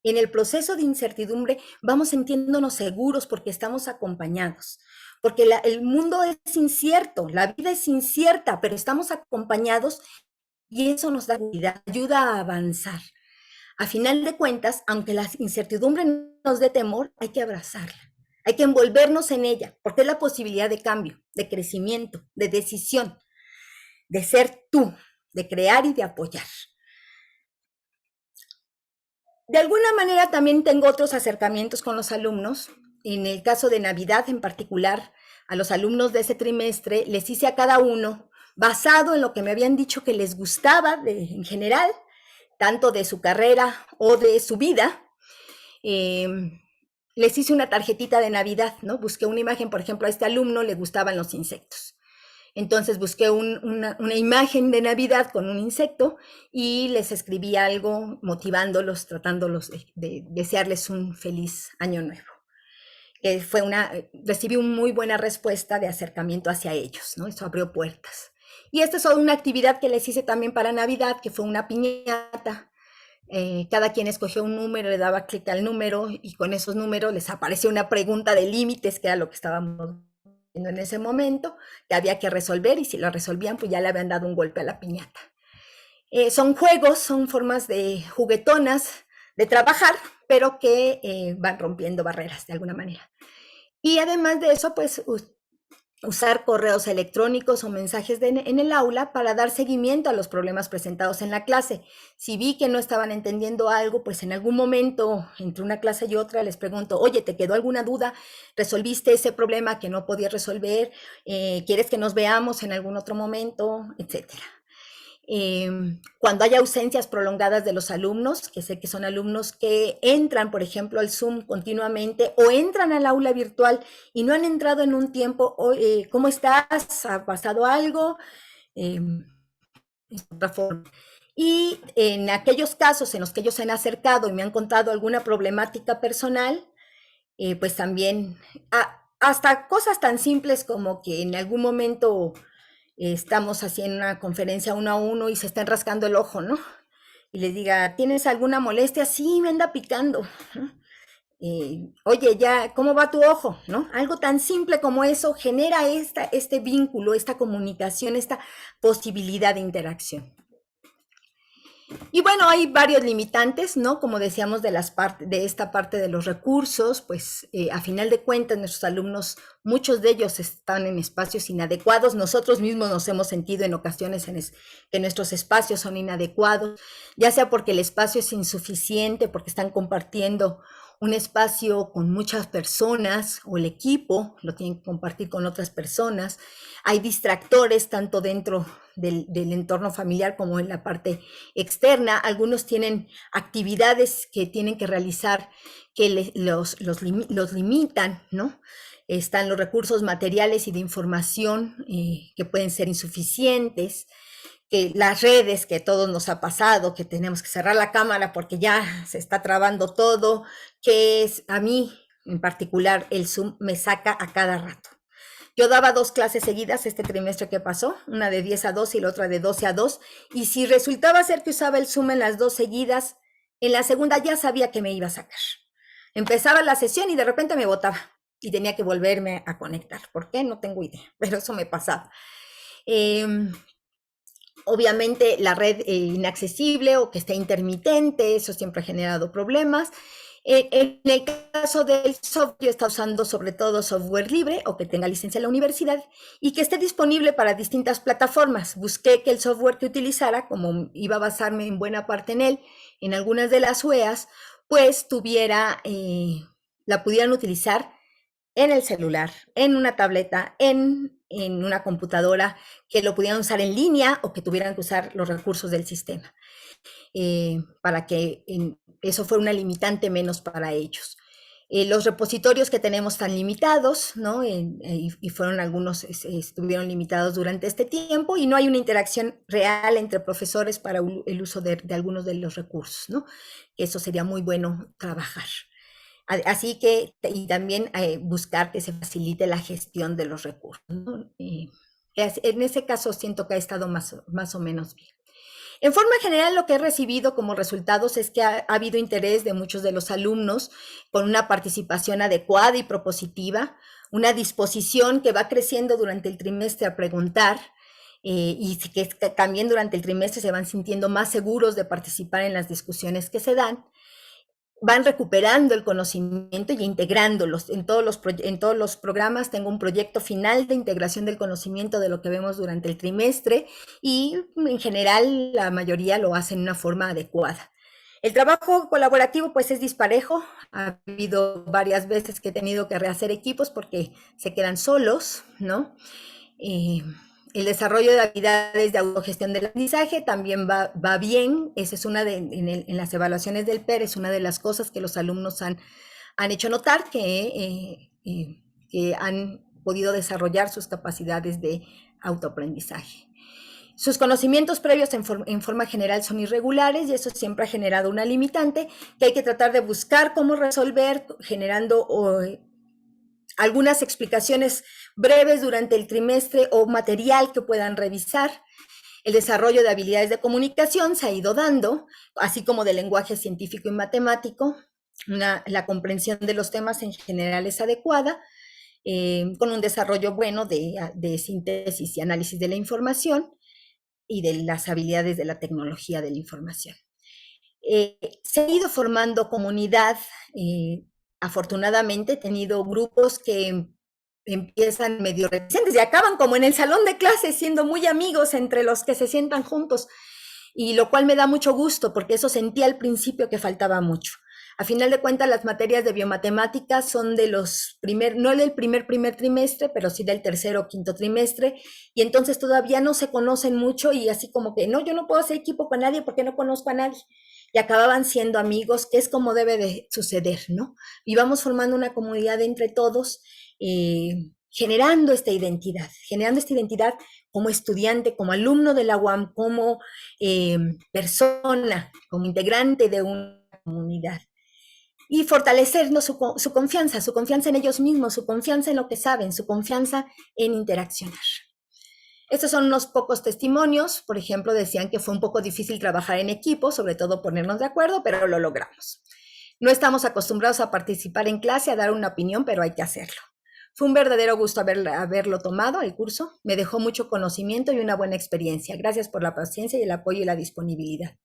En el proceso de incertidumbre vamos sintiéndonos seguros porque estamos acompañados, porque el mundo es incierto, la vida es incierta, pero estamos acompañados y eso nos da seguridad, ayuda a avanzar. A final de cuentas, aunque la incertidumbre nos dé temor, hay que abrazarla, hay que envolvernos en ella, porque es la posibilidad de cambio, de crecimiento, de decisión, de ser tú, de crear y de apoyar. De alguna manera también tengo otros acercamientos con los alumnos. En el caso de Navidad en particular, a los alumnos de ese trimestre les hice a cada uno, basado en lo que me habían dicho que les gustaba en general, tanto de su carrera o de su vida, eh, les hice una tarjetita de Navidad, ¿no? Busqué una imagen, por ejemplo, a este alumno le gustaban los insectos. Entonces busqué una imagen de Navidad con un insecto y les escribí algo motivándolos, tratándolos de desearles un feliz año nuevo. Recibí una muy buena respuesta de acercamiento hacia ellos, ¿no? Eso abrió puertas. Y esta es una actividad que les hice también para Navidad, que fue una piñata. Cada quien escogió un número, le daba clic al número y con esos números les apareció una pregunta de límites, que era lo que estábamos viendo en ese momento, que había que resolver y si lo resolvían, pues ya le habían dado un golpe a la piñata. Son juegos, son formas de juguetonas de trabajar, pero que van rompiendo barreras de alguna manera. Y además de eso, pues usar correos electrónicos o mensajes en el aula para dar seguimiento a los problemas presentados en la clase. Si vi que no estaban entendiendo algo, pues en algún momento, entre una clase y otra, les pregunto, oye, ¿te quedó alguna duda? ¿Resolviste ese problema que no podías resolver? ¿Quieres que nos veamos en algún otro momento? Etcétera. Cuando hay ausencias prolongadas de los alumnos, que sé que son alumnos que entran, por ejemplo, al Zoom continuamente o entran al aula virtual y no han entrado en un tiempo, ¿cómo estás? ¿Ha pasado algo? Otra forma. Y en aquellos casos en los que ellos se han acercado y me han contado alguna problemática personal, pues también, hasta cosas tan simples como que en algún momento estamos haciendo una conferencia uno a uno y se están rascando el ojo, ¿no? Y les diga, ¿tienes alguna molestia? Sí, me anda picando, ¿no? Oye, ya, ¿cómo va tu ojo? ¿No? Algo tan simple como eso genera este vínculo, esta comunicación, esta posibilidad de interacción. Y bueno, hay varios limitantes, ¿no? Como decíamos de esta parte de los recursos, pues a final de cuentas nuestros alumnos, muchos de ellos están en espacios inadecuados. Nosotros mismos nos hemos sentido en ocasiones que nuestros espacios son inadecuados, ya sea porque el espacio es insuficiente, porque están compartiendo un espacio con muchas personas o el equipo lo tienen que compartir con otras personas. Hay distractores tanto dentro del entorno familiar como en la parte externa. Algunos tienen actividades que tienen que realizar que los limitan, ¿no? Están los recursos materiales y de información que pueden ser insuficientes, que las redes que a todos nos ha pasado, que tenemos que cerrar la cámara porque ya se está trabando todo, que es a mí en particular el Zoom me saca a cada rato. Yo daba 2 clases seguidas este trimestre que pasó, una de 10 a 2 y la otra de 12 a 2, y si resultaba ser que usaba el Zoom en las 2 seguidas, en la segunda ya sabía que me iba a sacar. Empezaba la sesión y de repente me botaba y tenía que volverme a conectar. ¿Por qué? No tengo idea, pero eso me pasaba. Obviamente la red inaccesible o que esté intermitente, eso siempre ha generado problemas. En el caso del software, está usando sobre todo software libre o que tenga licencia en la universidad y que esté disponible para distintas plataformas. Busqué que el software que utilizara, como iba a basarme en buena parte en él, en algunas de las UEAs, pues la pudieran utilizar en el celular, en una tableta, en una computadora, que lo pudieran usar en línea o que tuvieran que usar los recursos del sistema, para que eso fuera una limitante menos para ellos. Los repositorios que tenemos están limitados, ¿no? Y fueron algunos, estuvieron limitados durante este tiempo y no hay una interacción real entre profesores para el uso de algunos de los recursos, ¿no? Eso sería muy bueno trabajar. Así que, y también buscar que se facilite la gestión de los recursos, ¿no? En ese caso siento que ha estado más o menos bien. En forma general, lo que he recibido como resultados es que ha habido interés de muchos de los alumnos con una participación adecuada y propositiva, una disposición que va creciendo durante el trimestre a preguntar, y que también durante el trimestre se van sintiendo más seguros de participar en las discusiones que se dan. Van recuperando el conocimiento y integrándolos. En todos los programas tengo un proyecto final de integración del conocimiento de lo que vemos durante el trimestre, y en general la mayoría lo hacen de una forma adecuada. El trabajo colaborativo pues es disparejo. Ha habido varias veces que he tenido que rehacer equipos porque se quedan solos, ¿no? Eh, el desarrollo de habilidades de autogestión del aprendizaje también va bien. Esa es una en las evaluaciones del PER, es una de las cosas que los alumnos han hecho notar, que han podido desarrollar sus capacidades de autoaprendizaje. Sus conocimientos previos en forma general son irregulares, y eso siempre ha generado una limitante que hay que tratar de buscar cómo resolver, generando algunas explicaciones breves durante el trimestre o material que puedan revisar. El desarrollo de habilidades de comunicación se ha ido dando, así como de lenguaje científico y matemático. La comprensión de los temas en general es adecuada, con un desarrollo bueno de síntesis y análisis de la información y de las habilidades de la tecnología de la información. Se ha ido formando comunidad. Afortunadamente he tenido grupos que empiezan medio reticentes y acaban como en el salón de clases, siendo muy amigos entre los que se sientan juntos, y lo cual me da mucho gusto porque eso sentí al principio que faltaba mucho. A final de cuentas, las materias de biomatemáticas son de los no del primer trimestre, pero sí del tercer o quinto trimestre, y entonces todavía no se conocen mucho, y así como que, no, yo no puedo hacer equipo con nadie porque no conozco a nadie. Y acababan siendo amigos, que es como debe de suceder, ¿no? Y vamos formando una comunidad entre todos, generando esta identidad como estudiante, como alumno de la UAM, como persona, como integrante de una comunidad. Y fortalecernos su confianza en ellos mismos, su confianza en lo que saben, su confianza en interaccionar. Estos son unos pocos testimonios. Por ejemplo, decían que fue un poco difícil trabajar en equipo, sobre todo ponernos de acuerdo, pero lo logramos. No estamos acostumbrados a participar en clase, a dar una opinión, pero hay que hacerlo. Fue un verdadero gusto haberlo tomado, el curso. Me dejó mucho conocimiento y una buena experiencia. Gracias por la paciencia y el apoyo y la disponibilidad.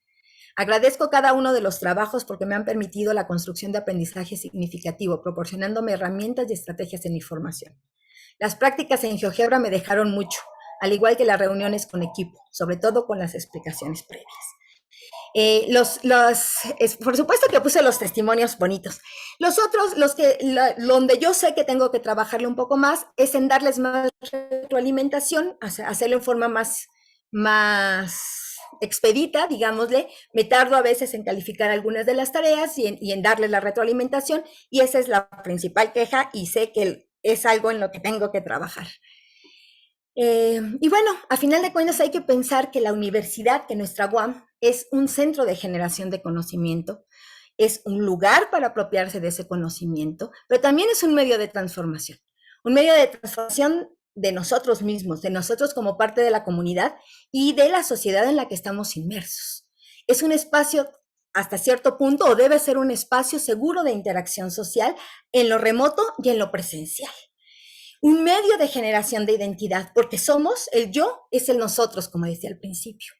Agradezco cada uno de los trabajos porque me han permitido la construcción de aprendizaje significativo, proporcionándome herramientas y estrategias en mi formación. Las prácticas en GeoGebra me dejaron mucho, al igual que las reuniones con equipo, sobre todo con las explicaciones previas. Por supuesto que puse los testimonios bonitos. Los otros, donde yo sé que tengo que trabajarle un poco más, es en darles más retroalimentación, hacerlo en forma más expedita, digámosle. Me tardo a veces en calificar algunas de las tareas y en darles la retroalimentación, y esa es la principal queja, y sé que es algo en lo que tengo que trabajar. Y bueno, a final de cuentas hay que pensar que la universidad, que nuestra UAM, es un centro de generación de conocimiento, es un lugar para apropiarse de ese conocimiento, pero también es un medio de transformación de nosotros mismos, de nosotros como parte de la comunidad y de la sociedad en la que estamos inmersos. Es un espacio, hasta cierto punto, o debe ser un espacio seguro de interacción social en lo remoto y en lo presencial. Un medio de generación de identidad, porque el yo es el nosotros, como decía al principio.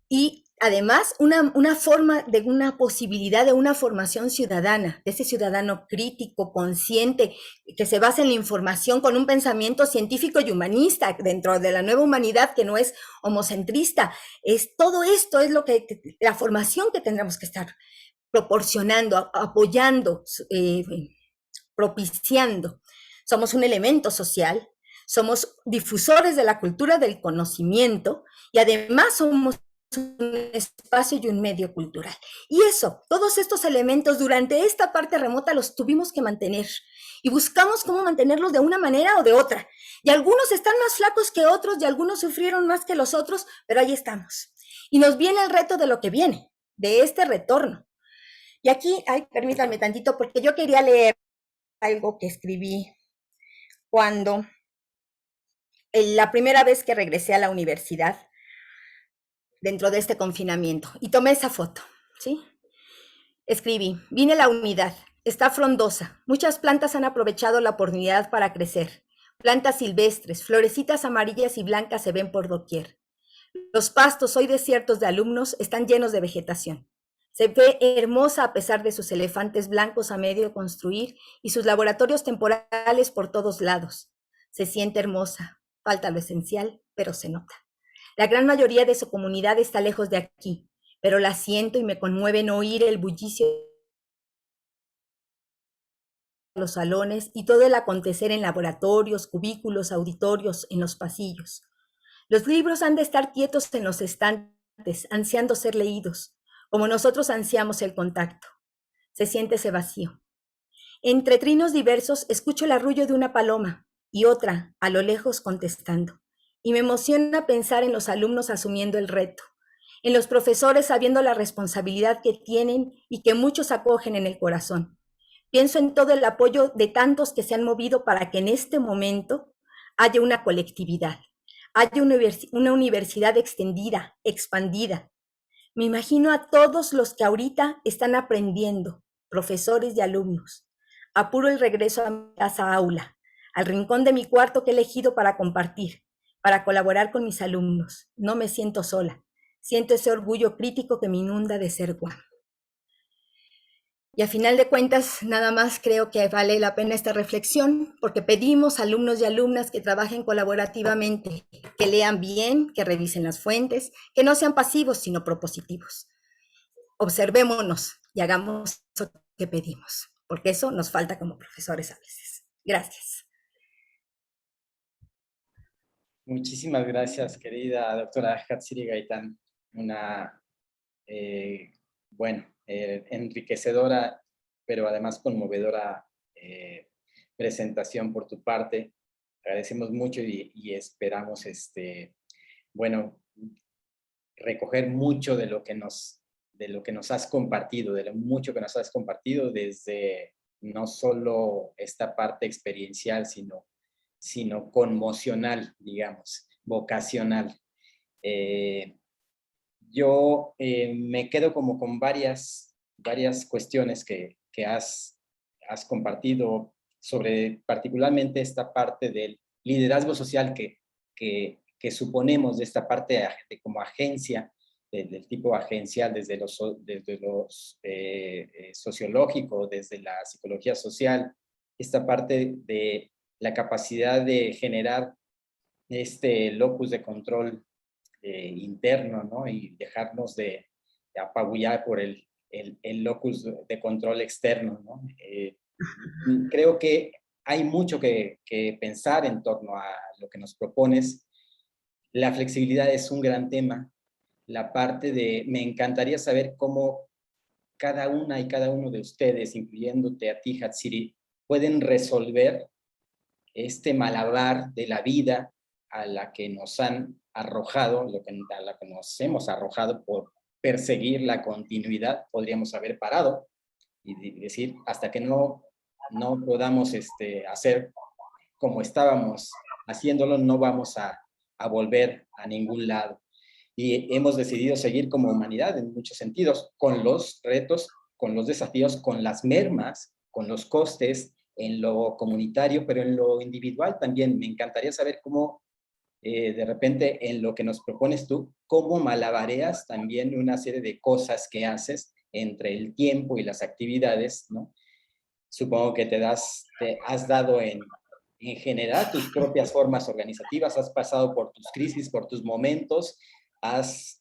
Y además, una forma de una posibilidad de una formación ciudadana, de ese ciudadano crítico, consciente, que se basa en la información con un pensamiento científico y humanista dentro de la nueva humanidad que no es homocentrista. Todo esto es la formación que tendremos que estar proporcionando, apoyando, propiciando. Somos un elemento social, somos difusores de la cultura del conocimiento, y además somos un espacio y un medio cultural. Y todos estos elementos durante esta parte remota los tuvimos que mantener, y buscamos cómo mantenerlos de una manera o de otra. Y algunos están más flacos que otros, y algunos sufrieron más que los otros, pero ahí estamos. Y nos viene el reto de lo que viene, de este retorno. Y aquí, permítanme tantito, porque yo quería leer algo que escribí cuando la primera vez que regresé a la universidad dentro de este confinamiento y tomé esa foto, ¿sí? Escribí, vine a la unidad, está frondosa, muchas plantas han aprovechado la oportunidad para crecer. Plantas silvestres, florecitas amarillas y blancas se ven por doquier. Los pastos, hoy desiertos de alumnos, están llenos de vegetación. Se ve hermosa a pesar de sus elefantes blancos a medio construir y sus laboratorios temporales por todos lados. Se siente hermosa, falta lo esencial, pero se nota. La gran mayoría de su comunidad está lejos de aquí, pero la siento y me conmueve no oír el bullicio de los salones y todo el acontecer en laboratorios, cubículos, auditorios, en los pasillos. Los libros han de estar quietos en los estantes, ansiando ser leídos, como nosotros ansiamos el contacto. Se siente ese vacío. Entre trinos diversos escucho el arrullo de una paloma y otra, a lo lejos, contestando. Y me emociona pensar en los alumnos asumiendo el reto, en los profesores sabiendo la responsabilidad que tienen y que muchos acogen en el corazón. Pienso en todo el apoyo de tantos que se han movido para que en este momento haya una colectividad, haya una universidad extendida, expandida. Me imagino a todos los que ahorita están aprendiendo, profesores y alumnos. Apuro el regreso a mi casa aula, al rincón de mi cuarto que he elegido para compartir, para colaborar con mis alumnos. No me siento sola. Siento ese orgullo crítico que me inunda de ser guam. Y a final de cuentas, nada más creo que vale la pena esta reflexión, porque pedimos a alumnos y alumnas que trabajen colaborativamente, que lean bien, que revisen las fuentes, que no sean pasivos, sino propositivos. Observémonos y hagamos eso que pedimos, porque eso nos falta como profesores a veces. Gracias. Muchísimas gracias, querida doctora Hatsiri Gaitán. Una, bueno, enriquecedora, pero además conmovedora presentación por tu parte. Agradecemos mucho y esperamos, bueno, recoger mucho de lo que nos has compartido, de lo mucho que nos has compartido desde no solo esta parte experiencial, sino conmocional, digamos, vocacional. Yo me quedo como con varias cuestiones que has compartido sobre particularmente esta parte del liderazgo social que suponemos de esta parte como agencia, del tipo agencial desde los sociológico, desde la psicología social, esta parte de la capacidad de generar este locus de control interno, ¿no? Y dejarnos de apabullar por el locus de control externo, ¿no? Creo que hay mucho que pensar en torno a lo que nos propones. La flexibilidad es un gran tema. La parte de, me encantaría saber cómo cada una y cada uno de ustedes, incluyéndote a ti, Hatsiri, pueden resolver este malabar de la vida a la que nos han arrojado, a la que nos hemos arrojado por perseguir la continuidad. Podríamos haber parado y decir, hasta que no podamos hacer como estábamos haciéndolo, no vamos a volver a ningún lado. Y hemos decidido seguir como humanidad en muchos sentidos, con los retos, con los desafíos, con las mermas, con los costes, en lo comunitario, pero en lo individual también. Me encantaría saber cómo, de repente, en lo que nos propones tú, cómo malabareas también una serie de cosas que haces entre el tiempo y las actividades, ¿no? Supongo que te has dado en generar tus propias formas organizativas, has pasado por tus crisis, por tus momentos, has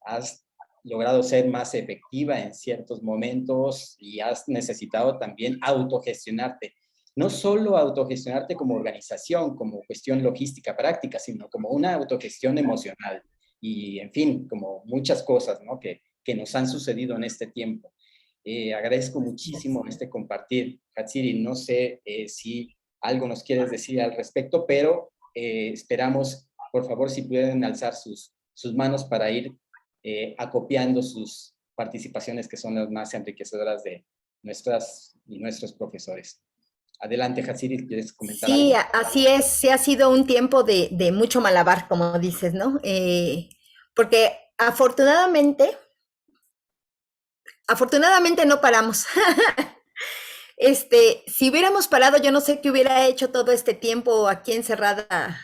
logrado ser más efectiva en ciertos momentos y has necesitado también autogestionarte. No solo autogestionarte como organización, como cuestión logística práctica, sino como una autogestión emocional. Y, en fin, como muchas cosas, ¿no? que nos han sucedido en este tiempo. Agradezco muchísimo este compartir. Hatsiri, no sé si algo nos quieres decir al respecto, pero esperamos, por favor, si pueden alzar sus manos para ir acopiando sus participaciones, que son las más enriquecedoras de nuestras y nuestros profesores. Adelante, Hatsiri, ¿quieres comentar Sí, algo? así es, sí ha sido un tiempo de mucho malabar, como dices, ¿no? Porque afortunadamente no paramos. Si hubiéramos parado, yo no sé qué hubiera hecho todo este tiempo aquí encerrada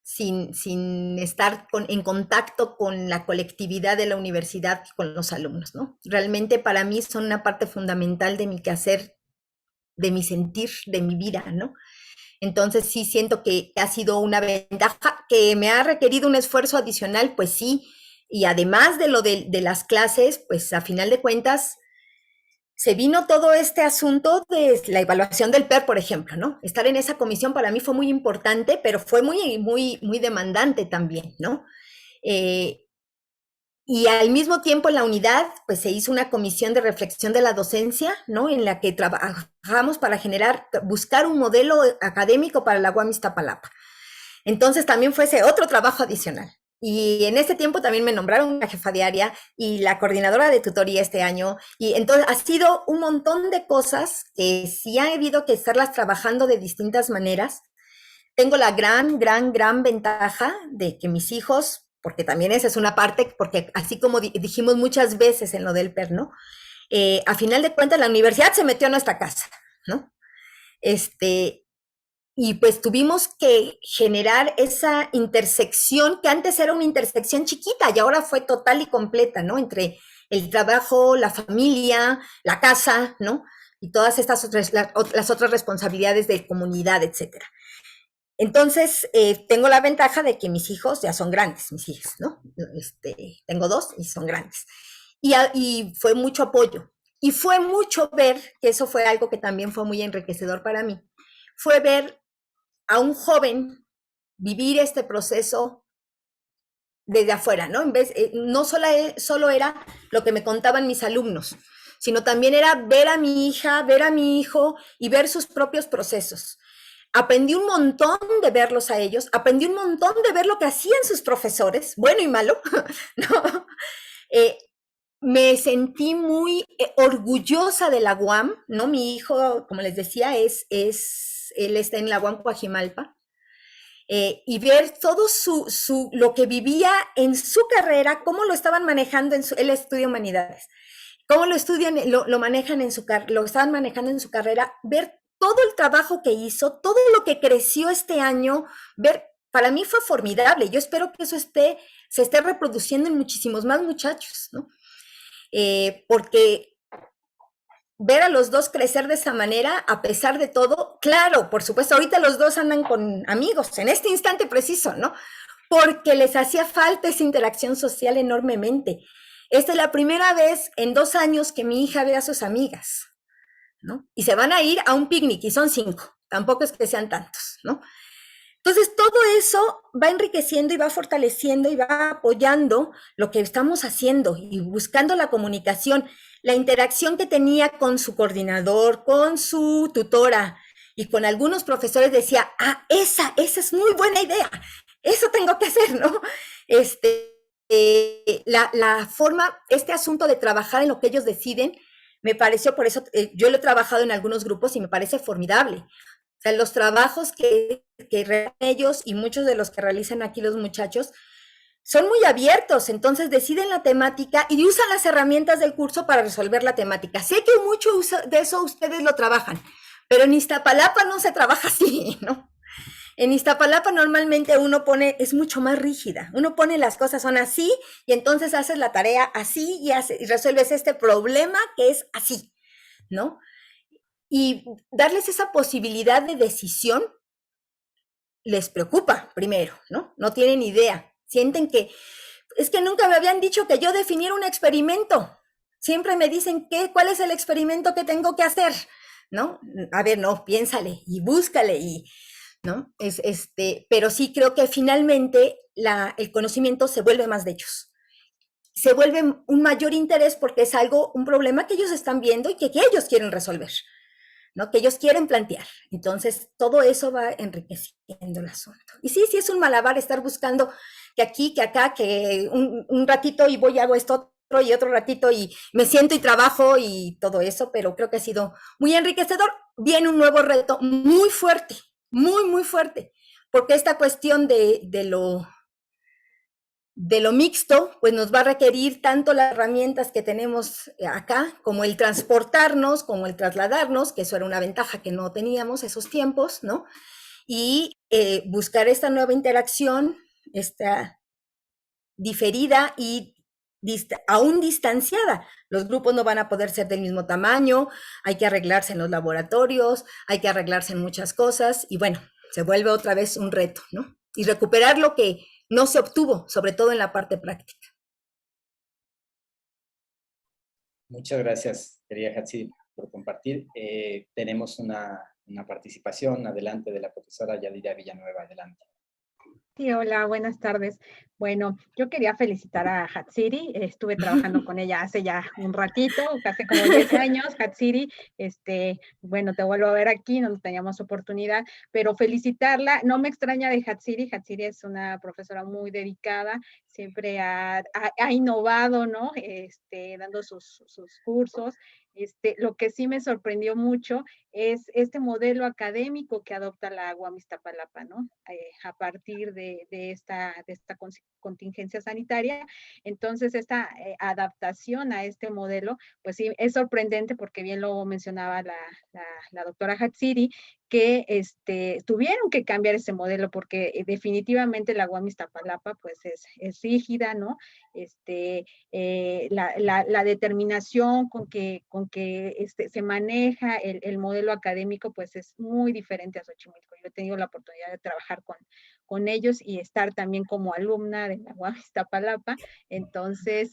sin estar en contacto con la colectividad de la universidad y con los alumnos, ¿no? Realmente para mí son una parte fundamental de mi quehacer, de mi sentir, de mi vida, ¿no? Entonces sí siento que ha sido una ventaja que me ha requerido un esfuerzo adicional, pues sí, y además de lo de las clases, pues a final de cuentas se vino todo este asunto de la evaluación del PER, por ejemplo, ¿no? Estar en esa comisión para mí fue muy importante, pero fue muy demandante también, ¿no? Eh, y al mismo tiempo en la unidad, pues se hizo una comisión de reflexión de la docencia, ¿no? En la que trabajamos para buscar un modelo académico para la UAM Iztapalapa. Entonces también fue ese otro trabajo adicional. Y en este tiempo también me nombraron la jefa de área y la coordinadora de tutoría este año. Y entonces ha sido un montón de cosas que sí ha habido que estarlas trabajando de distintas maneras. Tengo la gran ventaja de que mis hijos, porque también esa es una parte, porque así como dijimos muchas veces en lo del PER, ¿no? A final de cuentas, la universidad se metió a nuestra casa, ¿no? Y pues tuvimos que generar esa intersección que antes era una intersección chiquita y ahora fue total y completa, ¿no? Entre el trabajo, la familia, la casa, ¿no? Y todas estas las otras responsabilidades de comunidad, etcétera. Entonces, tengo la ventaja de que mis hijos ya son grandes, mis hijos, ¿no? Tengo dos y son grandes. Y fue mucho apoyo. Y fue mucho ver, que eso fue algo que también fue muy enriquecedor para mí, fue ver a un joven vivir este proceso desde afuera, ¿no? No solo era lo que me contaban mis alumnos, sino también era ver a mi hija, ver a mi hijo y ver sus propios procesos. Aprendí un montón de verlos a ellos, aprendí un montón de ver lo que hacían sus profesores, bueno y malo, ¿no? Me sentí muy orgullosa de la UAM, ¿no? Mi hijo, como les decía, él está en la UAM Coajimalpa, y ver todo lo que vivía en su carrera, cómo lo estaban manejando él estudia humanidades, cómo lo estudian, lo manejan lo estaban manejando en su carrera, ver todo el trabajo que hizo, todo lo que creció este año, para mí fue formidable. Yo espero que eso se esté reproduciendo en muchísimos más muchachos, ¿no? Porque ver a los dos crecer de esa manera, a pesar de todo, claro, por supuesto, ahorita los dos andan con amigos, en este instante preciso, ¿no? Porque les hacía falta esa interacción social enormemente. Esta es la primera vez en 2 años que mi hija ve a sus amigas, ¿no? Y se van a ir a un picnic y son 5, tampoco es que sean tantos, ¿no? Entonces, todo eso va enriqueciendo y va fortaleciendo y va apoyando lo que estamos haciendo y buscando la comunicación, la interacción que tenía con su coordinador, con su tutora y con algunos profesores decía, esa es muy buena idea, eso tengo que hacer, ¿no? La forma, este asunto de trabajar en lo que ellos deciden, me pareció, por eso yo lo he trabajado en algunos grupos y me parece formidable. O sea, los trabajos que realizan ellos y muchos de los que realizan aquí los muchachos son muy abiertos, entonces deciden la temática y usan las herramientas del curso para resolver la temática. Sé que mucho de eso ustedes lo trabajan, pero en Iztapalapa no se trabaja así, ¿no? En Iztapalapa normalmente es mucho más rígida, uno pone las cosas son así y entonces haces la tarea así y resuelves este problema que es así, ¿no? Y darles esa posibilidad de decisión les preocupa primero, ¿no? No tienen idea. Sienten que, es que nunca me habían dicho que yo definiera un experimento. Siempre me dicen, ¿cuál es el experimento que tengo que hacer? ¿No? A ver, no, piénsale y búscale ¿no? Pero sí creo que finalmente el conocimiento se vuelve más de ellos. Se vuelve un mayor interés porque es un problema que ellos están viendo y que ellos quieren resolver, ¿no? Que ellos quieren plantear. Entonces, todo eso va enriqueciendo el asunto. Y sí es un malabar estar buscando que aquí, que acá, que un ratito y voy y hago esto y otro ratito y me siento y trabajo y todo eso, pero creo que ha sido muy enriquecedor. viene un nuevo reto muy fuerte, muy fuerte, porque esta cuestión de lo mixto, pues nos va a requerir tanto las herramientas que tenemos acá, como el transportarnos, como el trasladarnos, que eso era una ventaja que no teníamos esos tiempos, ¿no? Y buscar esta nueva interacción, esta diferida y aún distanciada. Los grupos no van a poder ser del mismo tamaño, hay que arreglarse en los laboratorios, hay que arreglarse en muchas cosas y bueno, se vuelve otra vez un reto, ¿no? Y recuperar lo que no se obtuvo, sobre todo en la parte práctica. Muchas gracias, querida Hatsi, por compartir. Tenemos una participación adelante de la profesora Yadira Villanueva. Adelante. Sí, hola, buenas tardes. Bueno, yo quería felicitar a Hatsiri. Estuve trabajando con ella hace ya un ratito, hace como 10 años. Hatsiri, bueno, te vuelvo a ver aquí, no teníamos oportunidad, pero felicitarla. No me extraña de Hatsiri. Hatsiri es una profesora muy dedicada, siempre ha innovado, ¿no? Dando sus cursos. Lo que sí me sorprendió mucho es este modelo académico que adopta la UAM Iztapalapa, ¿no? A partir de esta contingencia sanitaria. Entonces, esta adaptación a este modelo, pues sí, es sorprendente porque bien lo mencionaba la doctora Hatsiri, que tuvieron que cambiar ese modelo porque definitivamente la UAM Iztapalapa pues es rígida, ¿no? La determinación con que se maneja el modelo académico pues es muy diferente a Xochimilco. Yo he tenido la oportunidad de trabajar con ellos y estar también como alumna de la UAM Iztapalapa, entonces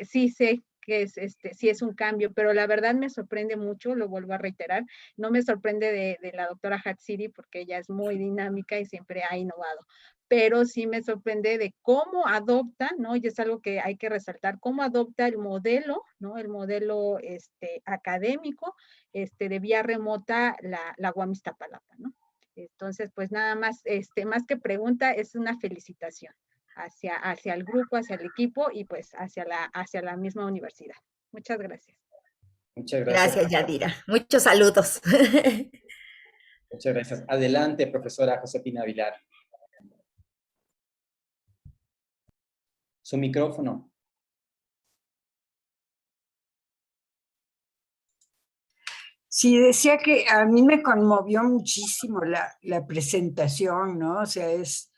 sí sé que sí es un cambio, pero la verdad me sorprende mucho, lo vuelvo a reiterar, no me sorprende de la doctora Hatsiri porque ella es muy dinámica y siempre ha innovado, pero sí me sorprende de cómo adopta, ¿no? Y es algo que hay que resaltar, cómo adopta el modelo, ¿no? El modelo académico, de vía remota, la UAM Iztapalapa, ¿no? Entonces, pues nada más, más que pregunta, es una felicitación hacia el grupo, hacia el equipo y pues hacia la misma universidad. Muchas gracias. Muchas gracias. Gracias, Yadira. Muchos saludos. Muchas gracias. Adelante, profesora Josefina Vilar. Su micrófono. Sí, decía que a mí me conmovió muchísimo la presentación, ¿no? O sea, es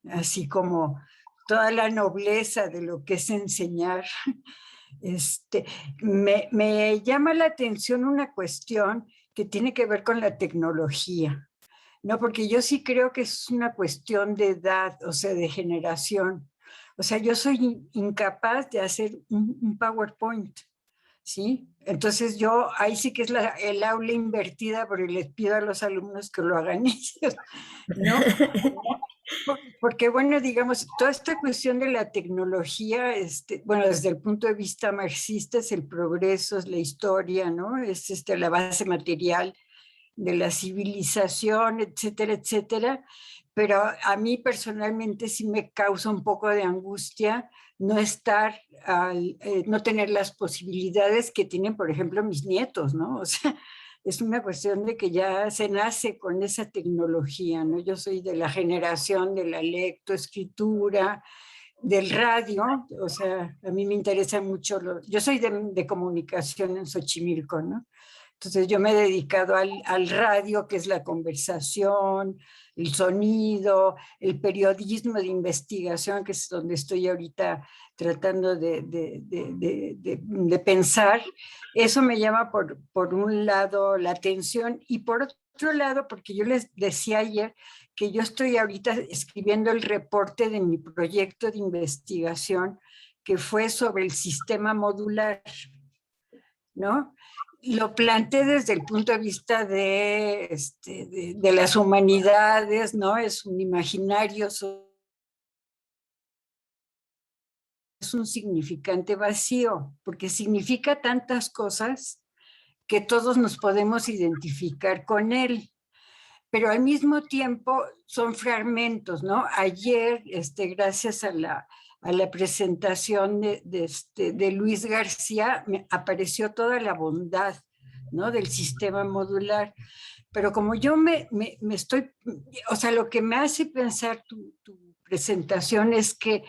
así como toda la nobleza de lo que es enseñar. Me llama la atención una cuestión que tiene que ver con la tecnología, ¿no? Porque yo sí creo que es una cuestión de edad, o sea, de generación. O sea, yo soy incapaz de hacer un PowerPoint, ¿sí? Entonces yo, ahí sí que es el aula invertida, porque les pido a los alumnos que lo hagan ellos, ¿no? Porque, bueno, digamos, toda esta cuestión de la tecnología, bueno, desde el punto de vista marxista es el progreso, es la historia, ¿no? Es la base material de la civilización, etcétera, etcétera. Pero a mí personalmente sí me causa un poco de angustia no estar, no tener las posibilidades que tienen, por ejemplo, mis nietos, ¿no? O sea, es una cuestión de que ya se nace con esa tecnología, ¿no? Yo soy de la generación de la lectoescritura, del radio, o sea, a mí me interesa mucho, yo soy de comunicación en Xochimilco, ¿no? Entonces yo me he dedicado al radio, que es la conversación, el sonido, el periodismo de investigación, que es donde estoy ahorita tratando de pensar. Eso me llama por un lado la atención y por otro lado, porque yo les decía ayer que yo estoy ahorita escribiendo el reporte de mi proyecto de investigación que fue sobre el sistema modular, ¿no? Lo planteé desde el punto de vista de las humanidades, ¿no? Es un imaginario, es un significante vacío, porque significa tantas cosas que todos nos podemos identificar con él, pero al mismo tiempo son fragmentos, ¿no? Ayer, gracias a la presentación de Luis García, me apareció toda la bondad ¿no? Del sistema modular. Pero como yo me estoy, o sea, lo que me hace pensar tu presentación es que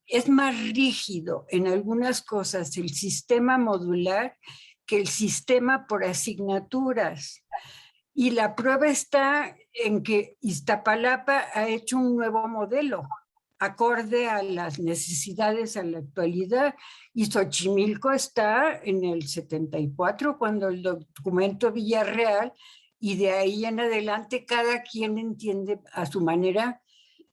es más rígido en algunas cosas el sistema modular que el sistema por asignaturas. Y la prueba está en que Iztapalapa ha hecho un nuevo modelo acorde a las necesidades a la actualidad, y Xochimilco está en el 74 cuando el documento Villarreal, y de ahí en adelante cada quien entiende a su manera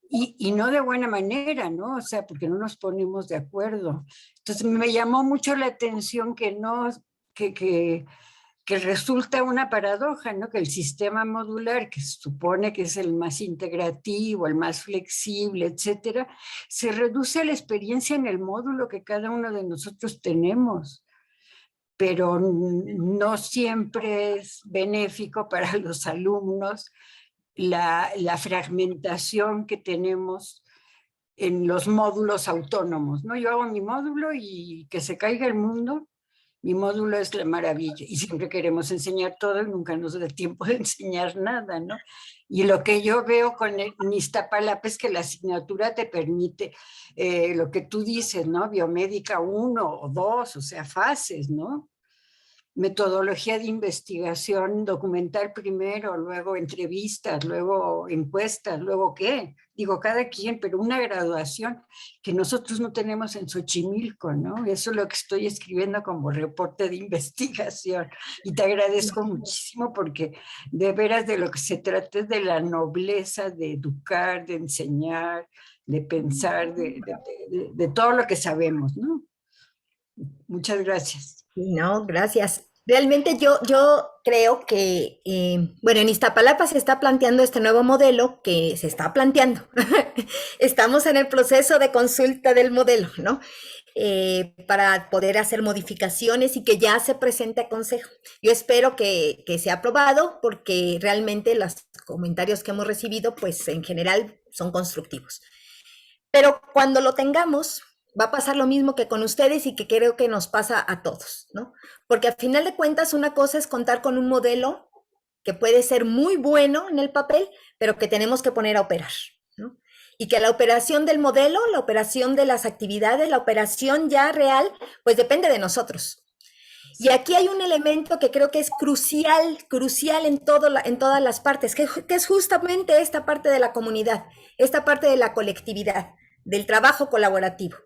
y no de buena manera, ¿no? O sea, porque no nos ponemos de acuerdo. Entonces me llamó mucho la atención que no, que resulta una paradoja, ¿no? Que el sistema modular, que se supone que es el más integrativo, el más flexible, etcétera, se reduce a la experiencia en el módulo que cada uno de nosotros tenemos, pero no siempre es benéfico para los alumnos la fragmentación que tenemos en los módulos autónomos, ¿no? Yo hago mi módulo y que se caiga el mundo. Mi módulo es la maravilla y siempre queremos enseñar todo y nunca nos da tiempo de enseñar nada, ¿no? Y lo que yo veo con Iztapalapa es que la asignatura te permite lo que tú dices, ¿no? Biomédica 1 o 2, o sea, fases, ¿no? Metodología de investigación documental primero, luego entrevistas, luego encuestas, luego qué, digo cada quien, pero una graduación que nosotros no tenemos en Xochimilco, ¿no? Eso es lo que estoy escribiendo como reporte de investigación y te agradezco muchísimo porque de veras de lo que se trata es de la nobleza de educar, de enseñar, de pensar, de todo lo que sabemos, ¿no? Muchas gracias. No, gracias. Realmente yo creo que, bueno, en Iztapalapa se está planteando este nuevo modelo que se está planteando. Estamos en el proceso de consulta del modelo, ¿no? Para poder hacer modificaciones y que ya se presente a consejo. Yo espero que sea aprobado porque realmente los comentarios que hemos recibido, pues en general son constructivos. Pero cuando lo tengamos, va a pasar lo mismo que con ustedes y que creo que nos pasa a todos, ¿no? Porque al final de cuentas una cosa es contar con un modelo que puede ser muy bueno en el papel, pero que tenemos que poner a operar, ¿no? Y que la operación del modelo, la operación de las actividades, la operación ya real, pues depende de nosotros. Y aquí hay un elemento que creo que es crucial en todas las partes, que es justamente esta parte de la comunidad, esta parte de la colectividad, del trabajo colaborativo.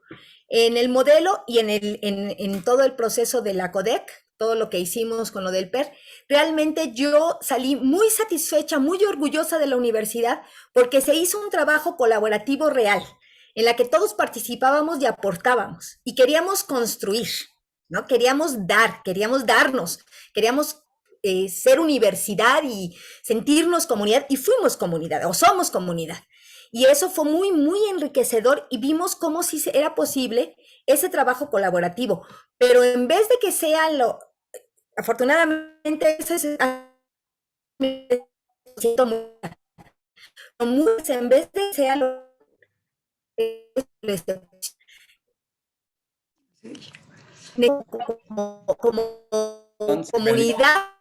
En el modelo y en todo el proceso de la CODEC, todo lo que hicimos con lo del PER, realmente yo salí muy satisfecha, muy orgullosa de la universidad, porque se hizo un trabajo colaborativo real, en la que todos participábamos y aportábamos, y queríamos construir, ¿no? Queríamos darnos, queríamos ser universidad y sentirnos comunidad, y fuimos comunidad, o somos comunidad. Y eso fue muy, muy enriquecedor y vimos cómo sí era posible ese trabajo colaborativo. Pero en vez de que sea afortunadamente, eso es, en vez de que sea como comunidad.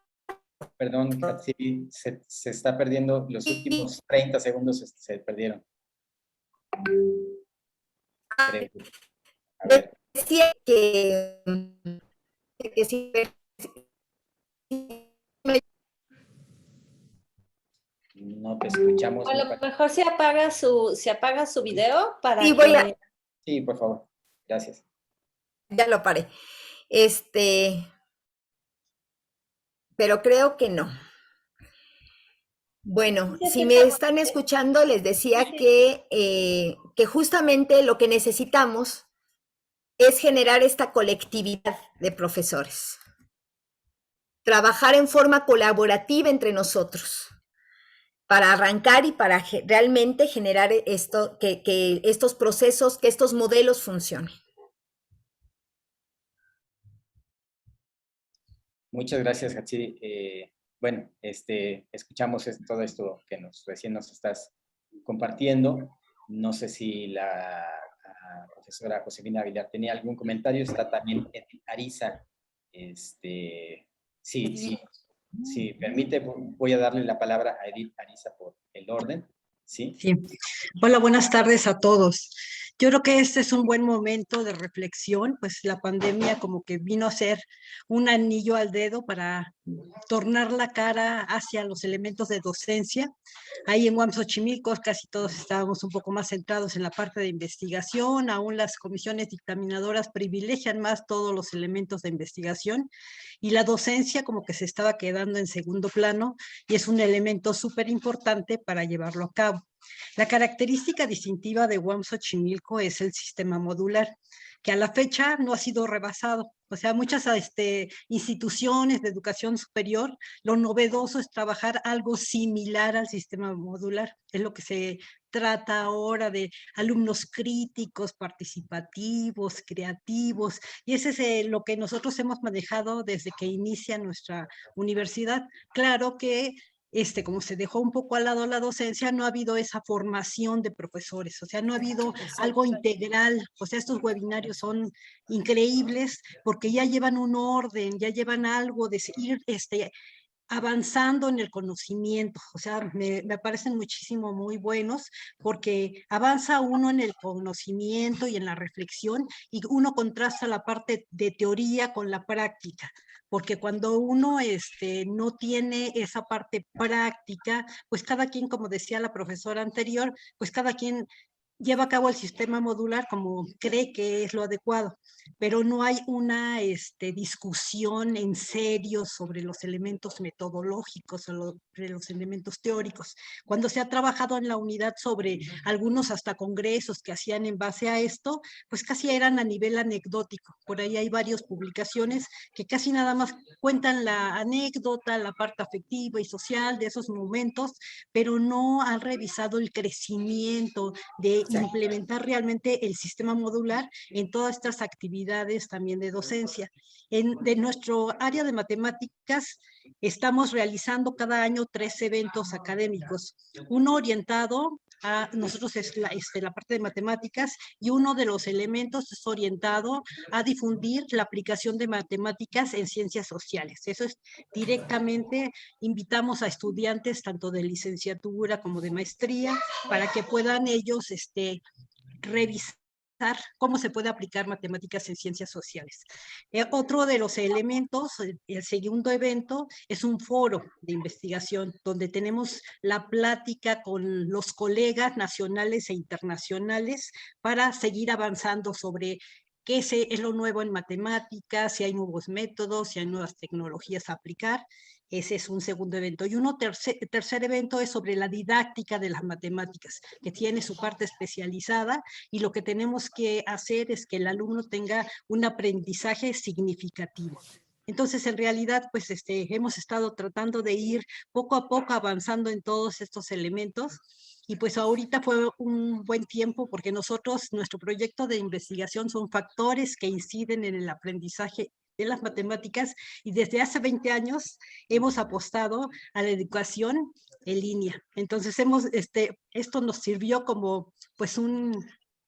Perdón, Katsiri, se está perdiendo, los últimos 30 segundos se perdieron. Creo. A ver. Decía que si no te escuchamos. A lo mejor se apaga su video para sí, que... Sí, por favor. Gracias. Ya lo paré. Pero creo que no. Bueno, si me están escuchando, les decía que justamente lo que necesitamos es generar esta colectividad de profesores. Trabajar en forma colaborativa entre nosotros para arrancar y para realmente generar esto, que estos procesos, que estos modelos funcionen. Muchas gracias, Hatsiri. Bueno, escuchamos todo esto que recién nos estás compartiendo. No sé si la profesora Josefina Villar tenía algún comentario. Está también Arisa Si permite, voy a darle la palabra a Edith Ariza por el orden. ¿Sí? Sí. Hola, buenas tardes a todos. Yo creo que este es un buen momento de reflexión, pues la pandemia como que vino a ser un anillo al dedo para tornar la cara hacia los elementos de docencia. Ahí en UAM Xochimilco casi todos estábamos un poco más centrados en la parte de investigación, aún las comisiones dictaminadoras privilegian más todos los elementos de investigación y la docencia como que se estaba quedando en segundo plano y es un elemento súper importante para llevarlo a cabo. La característica distintiva de UAM Xochimilco es el sistema modular, que a la fecha no ha sido rebasado. O sea, muchas instituciones de educación superior, lo novedoso es trabajar algo similar al sistema modular. Es lo que se trata ahora de alumnos críticos, participativos, creativos, y ese es lo que nosotros hemos manejado desde que inicia nuestra universidad. Claro que como se dejó un poco al lado la docencia, no ha habido esa formación de profesores, o sea, no ha habido algo integral, o sea, estos webinarios son increíbles porque ya llevan un orden, ya llevan algo de ir avanzando en el conocimiento, o sea, me parecen muchísimo muy buenos porque avanza uno en el conocimiento y en la reflexión y uno contrasta la parte de teoría con la práctica, porque cuando uno no tiene esa parte práctica, pues cada quien, como decía la profesora anterior, pues cada quien lleva a cabo el sistema modular como cree que es lo adecuado, pero no hay una discusión en serio sobre los elementos metodológicos o sobre los elementos teóricos. Cuando se ha trabajado en la unidad sobre algunos hasta congresos que hacían en base a esto, pues casi eran a nivel anecdótico. Por ahí hay varias publicaciones que casi nada más cuentan la anécdota, la parte afectiva y social de esos momentos, pero no han revisado el crecimiento de implementar realmente el sistema modular en todas estas actividades también de docencia. De nuestro área de matemáticas estamos realizando cada año 3 eventos académicos, uno orientado a nosotros es la parte de matemáticas y uno de los elementos es orientado a difundir la aplicación de matemáticas en ciencias sociales. Eso es directamente, invitamos a estudiantes tanto de licenciatura como de maestría para que puedan ellos revisar cómo se puede aplicar matemáticas en ciencias sociales. Otro de los elementos, el segundo evento, es un foro de investigación donde tenemos la plática con los colegas nacionales e internacionales para seguir avanzando sobre qué es lo nuevo en matemáticas, si hay nuevos métodos, si hay nuevas tecnologías a aplicar. Ese es un segundo evento. Y tercer evento es sobre la didáctica de las matemáticas, que tiene su parte especializada y lo que tenemos que hacer es que el alumno tenga un aprendizaje significativo. Entonces, en realidad, pues hemos estado tratando de ir poco a poco avanzando en todos estos elementos y pues ahorita fue un buen tiempo porque nuestro proyecto de investigación son factores que inciden en el aprendizaje de las matemáticas y desde hace 20 años hemos apostado a la educación en línea. Entonces, esto nos sirvió como pues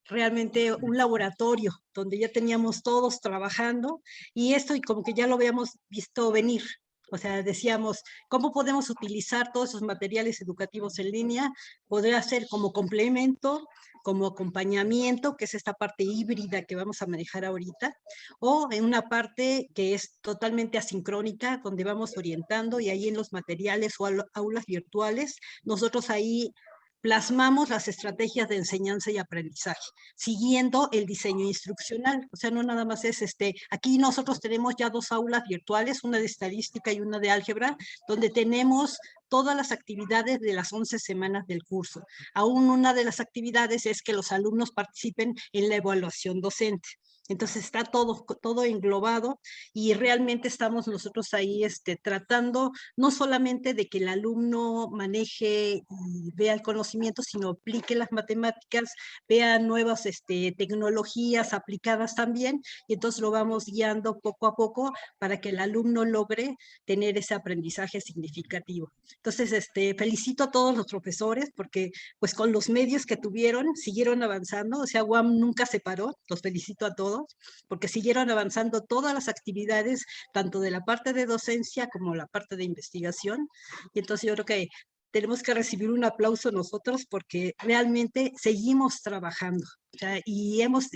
realmente un laboratorio donde ya teníamos todos trabajando y esto y como que ya lo habíamos visto venir. O sea, decíamos, ¿cómo podemos utilizar todos esos materiales educativos en línea? Podría ser como complemento, como acompañamiento, que es esta parte híbrida que vamos a manejar ahorita, o en una parte que es totalmente asincrónica, donde vamos orientando y ahí en los materiales o aulas virtuales, nosotros ahí plasmamos las estrategias de enseñanza y aprendizaje, siguiendo el diseño instruccional. O sea, no nada más es aquí nosotros tenemos ya 2 aulas virtuales, una de estadística y una de álgebra, donde tenemos todas las actividades de las 11 semanas del curso. Aún una de las actividades es que los alumnos participen en la evaluación docente. Entonces está todo englobado y realmente estamos nosotros ahí tratando no solamente de que el alumno maneje y vea el conocimiento, sino aplique las matemáticas, vea nuevas tecnologías aplicadas también y entonces lo vamos guiando poco a poco para que el alumno logre tener ese aprendizaje significativo. Entonces, felicito a todos los profesores porque pues con los medios que tuvieron siguieron avanzando, o sea, UAM nunca se paró, los felicito a todos. ¿no? Porque siguieron avanzando todas las actividades, tanto de la parte de docencia como la parte de investigación. Y entonces yo creo que tenemos que recibir un aplauso nosotros porque realmente seguimos trabajando. O sea, y hemos,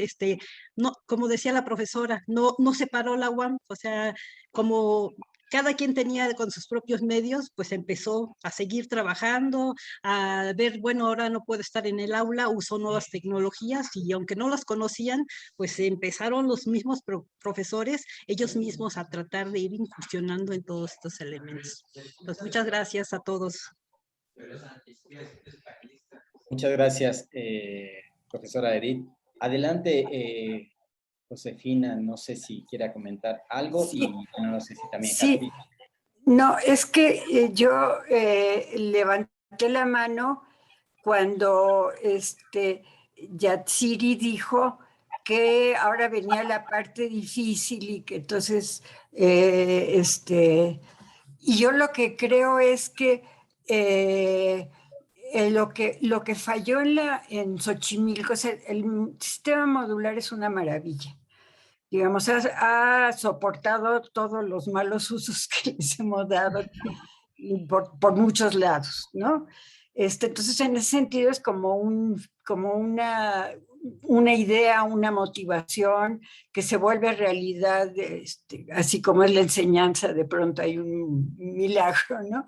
no, como decía la profesora, no se paró la UAM, o sea, como cada quien tenía con sus propios medios, pues empezó a seguir trabajando, a ver, bueno, ahora no puedo estar en el aula, usó nuevas tecnologías y aunque no las conocían, pues empezaron los mismos profesores, ellos mismos a tratar de ir incursionando en todos estos elementos. Pues muchas gracias a todos. Muchas gracias, profesora Edith. Adelante, Josefina, no sé si quiera comentar algo Sí. y bueno, no sé si también Sí. Katy. No, es que yo levanté la mano cuando Yatsiri dijo que ahora venía la parte difícil y que entonces, y yo lo que creo es que lo que falló en Xochimilco, o sea, el sistema modular es una maravilla. Digamos, ha soportado todos los malos usos que les hemos dado por muchos lados, ¿no? Entonces, en ese sentido es como una idea, una motivación que se vuelve realidad, así como es la enseñanza, de pronto hay un milagro, ¿no?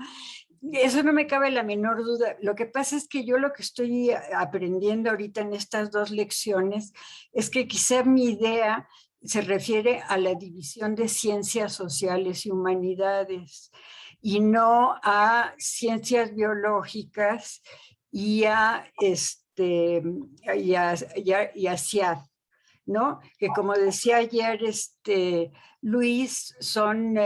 Eso no me cabe la menor duda. Lo que pasa es que yo lo que estoy aprendiendo ahorita en estas dos lecciones es que quizá mi idea se refiere a la división de ciencias sociales y humanidades y no a ciencias biológicas y a CIAD, ¿no? Que como decía ayer Luis, son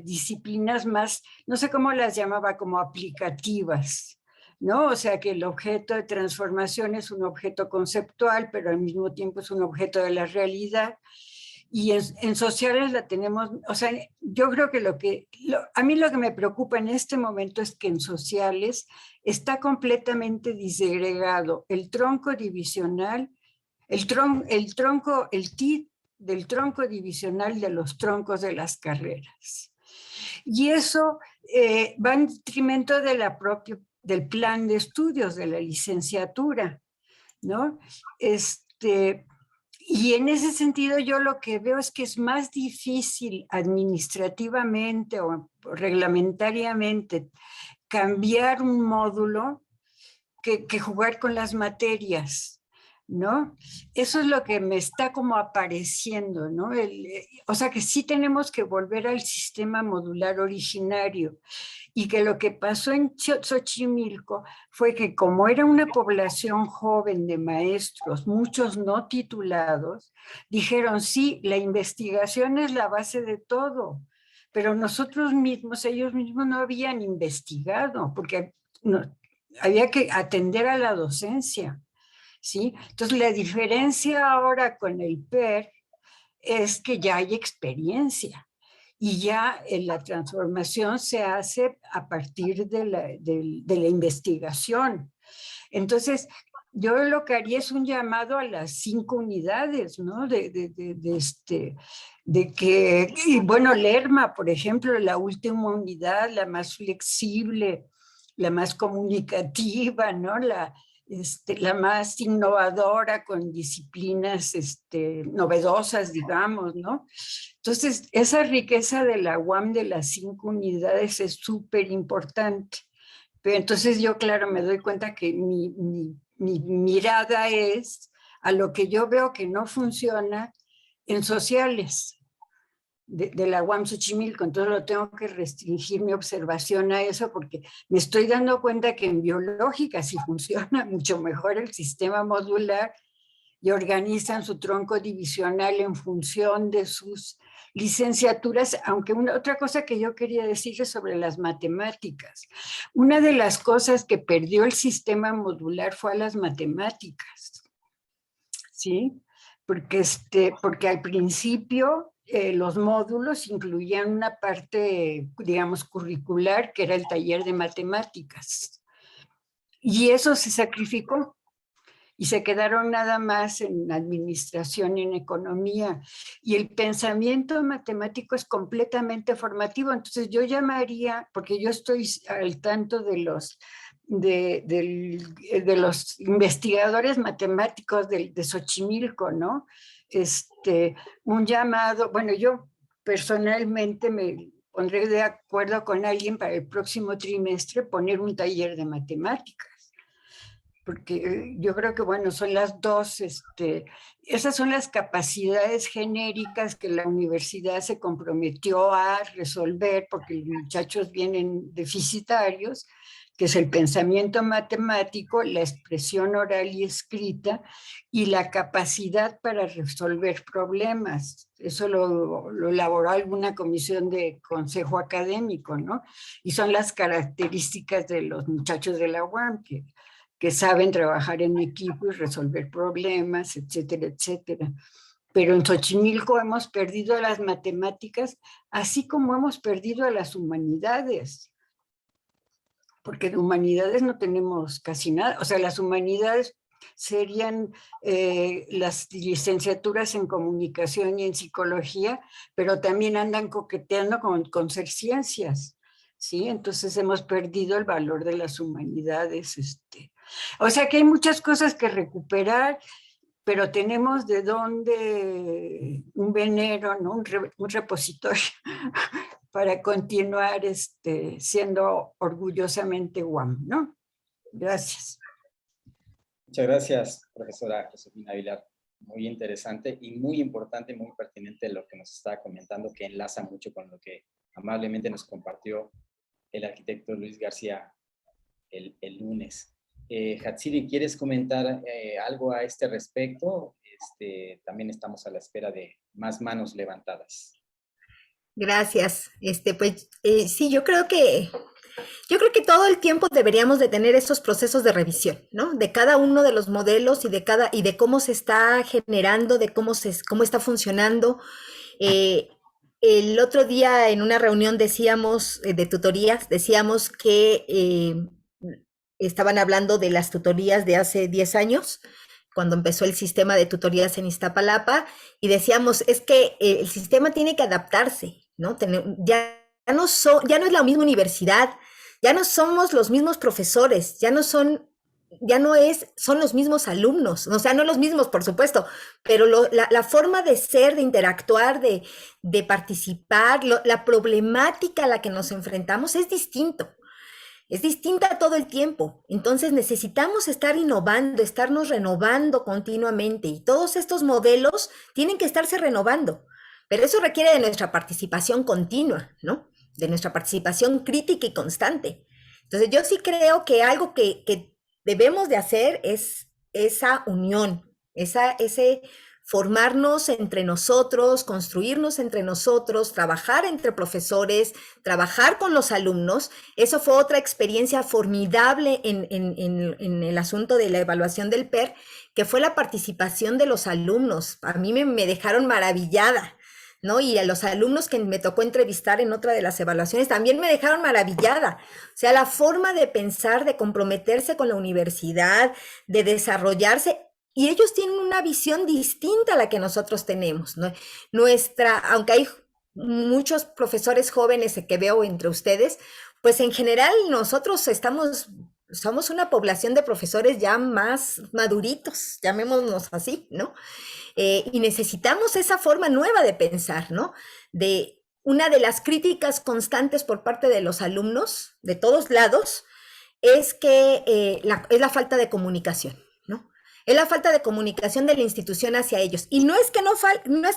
disciplinas más, no sé cómo las llamaba, como aplicativas, ¿no? O sea que el objeto de transformación es un objeto conceptual, pero al mismo tiempo es un objeto de la realidad. Y en sociales la tenemos, o sea, yo creo que a mí lo que me preocupa en este momento es que en sociales está completamente disgregado el tronco divisional, el TID del tronco divisional de los troncos de las carreras. Y eso va en detrimento del plan de estudios de la licenciatura, ¿no? Y en ese sentido yo lo que veo es que es más difícil administrativamente o reglamentariamente cambiar un módulo que jugar con las materias, ¿no? Eso es lo que me está como apareciendo, ¿no? O sea que sí tenemos que volver al sistema modular originario y que lo que pasó en Xochimilco fue que como era una población joven de maestros, muchos no titulados, dijeron, sí, la investigación es la base de todo, pero ellos mismos no habían investigado, porque había que atender a la docencia, ¿sí? Entonces la diferencia ahora con el PER es que ya hay experiencia y ya la transformación se hace a partir de la investigación. Entonces, yo lo que haría es un llamado a las 5 unidades, ¿no? Y bueno, Lerma, por ejemplo, la última unidad, la más flexible, la más comunicativa, ¿no? La más innovadora con disciplinas novedosas, digamos, ¿no? Entonces, esa riqueza de la UAM de las 5 unidades es súper importante. Pero entonces yo, claro, me doy cuenta que mi mirada es a lo que yo veo que no funciona en sociales de la UAM Xochimilco. Entonces lo tengo que restringir mi observación a eso porque me estoy dando cuenta que en biológica sí funciona mucho mejor el sistema modular y organizan su tronco divisional en función de sus licenciaturas, aunque otra cosa que yo quería decirles sobre las matemáticas. Una de las cosas que perdió el sistema modular fue a las matemáticas, ¿sí? Porque al principio los módulos incluían una parte, digamos, curricular, que era el taller de matemáticas. Y eso se sacrificó. y se quedaron nada más en administración y en economía. Y el pensamiento matemático es completamente formativo. Entonces yo llamaría, porque yo estoy al tanto de los investigadores matemáticos de Xochimilco, ¿no? Un llamado, bueno, yo personalmente me pondré de acuerdo con alguien para el próximo trimestre poner un taller de matemáticas, porque yo creo que, bueno, son las dos, esas son las capacidades genéricas que la universidad se comprometió a resolver, porque los muchachos vienen deficitarios, que es el pensamiento matemático, la expresión oral y escrita, y la capacidad para resolver problemas. Eso lo elaboró alguna comisión de consejo académico, ¿no? Y son las características de los muchachos de la UAM, que saben trabajar en equipo y resolver problemas, etcétera, etcétera. Pero en Xochimilco hemos perdido a las matemáticas, así como hemos perdido a las humanidades, porque de humanidades no tenemos casi nada. O sea, las humanidades serían las licenciaturas en comunicación y en psicología, pero también andan coqueteando con ser ciencias, ¿sí? Entonces hemos perdido el valor de las humanidades. O sea que hay muchas cosas que recuperar, pero tenemos de dónde un venero, ¿no? Un repositorio para continuar siendo orgullosamente UAM, ¿no? Gracias. Muchas gracias, profesora Josefina Aguilar. Muy interesante y muy importante, muy pertinente lo que nos está comentando, que enlaza mucho con lo que amablemente nos compartió el arquitecto Luis García el lunes. Hatsiri, ¿quieres comentar algo a este respecto? También estamos a la espera de más manos levantadas. Gracias. Sí, yo creo que todo el tiempo deberíamos de tener esos procesos de revisión, ¿no? De cada uno de los modelos y de cómo se está generando, de cómo está funcionando. El otro día en una reunión decíamos de tutorías, decíamos que estaban hablando de las tutorías de hace 10 años, cuando empezó el sistema de tutorías en Iztapalapa, y decíamos, es que el sistema tiene que adaptarse, ¿no? Ya no es la misma universidad, ya no somos los mismos profesores, son los mismos alumnos, o sea, no los mismos, por supuesto, pero la forma de ser, de interactuar, de participar, la problemática a la que nos enfrentamos es distinta todo el tiempo. Entonces necesitamos estar innovando, estarnos renovando continuamente, y todos estos modelos tienen que estarse renovando, pero eso requiere de nuestra participación continua, ¿no? De nuestra participación crítica y constante. Entonces yo sí creo que algo que debemos de hacer es esa unión, ese formarnos entre nosotros, construirnos entre nosotros, trabajar entre profesores, trabajar con los alumnos. Eso fue otra experiencia formidable en el asunto de la evaluación del PER, que fue la participación de los alumnos. A mí me dejaron maravillada, ¿no? Y a los alumnos que me tocó entrevistar en otra de las evaluaciones también me dejaron maravillada. O sea, la forma de pensar, de comprometerse con la universidad, de desarrollarse, y ellos tienen una visión distinta a la que nosotros tenemos, ¿no? Aunque hay muchos profesores jóvenes que veo entre ustedes, pues en general nosotros somos una población de profesores ya más maduritos, llamémonos así, ¿no? Y necesitamos esa forma nueva de pensar, ¿no? Una de las críticas constantes por parte de los alumnos, de todos lados, es que es la falta de comunicación, ¿no? Es la falta de comunicación de la institución hacia ellos. Y no es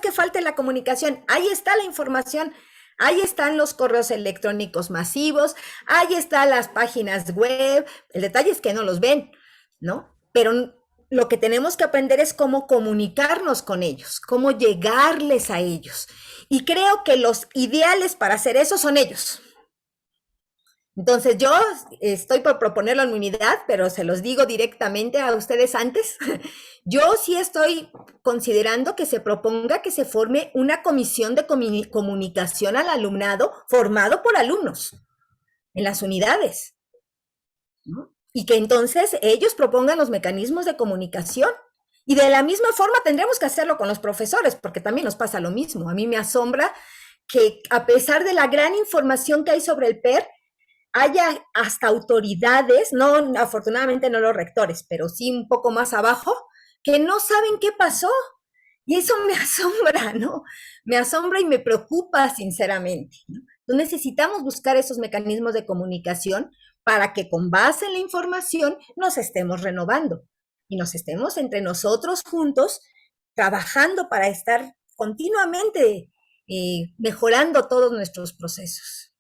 que falte la comunicación, ahí está la información, ahí están los correos electrónicos masivos, ahí están las páginas web, el detalle es que no los ven, ¿no? Pero lo que tenemos que aprender es cómo comunicarnos con ellos, cómo llegarles a ellos. Y creo que los ideales para hacer eso son ellos. Entonces yo estoy por proponer la unidad, pero se los digo directamente a ustedes antes. Yo sí estoy considerando que se proponga que se forme una comisión de comunicación al alumnado formado por alumnos en las unidades, ¿no? y que entonces ellos propongan los mecanismos de comunicación. Y de la misma forma tendremos que hacerlo con los profesores, porque también nos pasa lo mismo. A mí me asombra que a pesar de la gran información que hay sobre el PER, haya hasta autoridades, no, afortunadamente no los rectores, pero sí un poco más abajo, que no saben qué pasó. Y eso me asombra, ¿no? Me asombra y me preocupa sinceramente, ¿no? Entonces necesitamos buscar esos mecanismos de comunicación para que con base en la información nos estemos renovando y nos estemos entre nosotros juntos trabajando para estar continuamente mejorando todos nuestros procesos.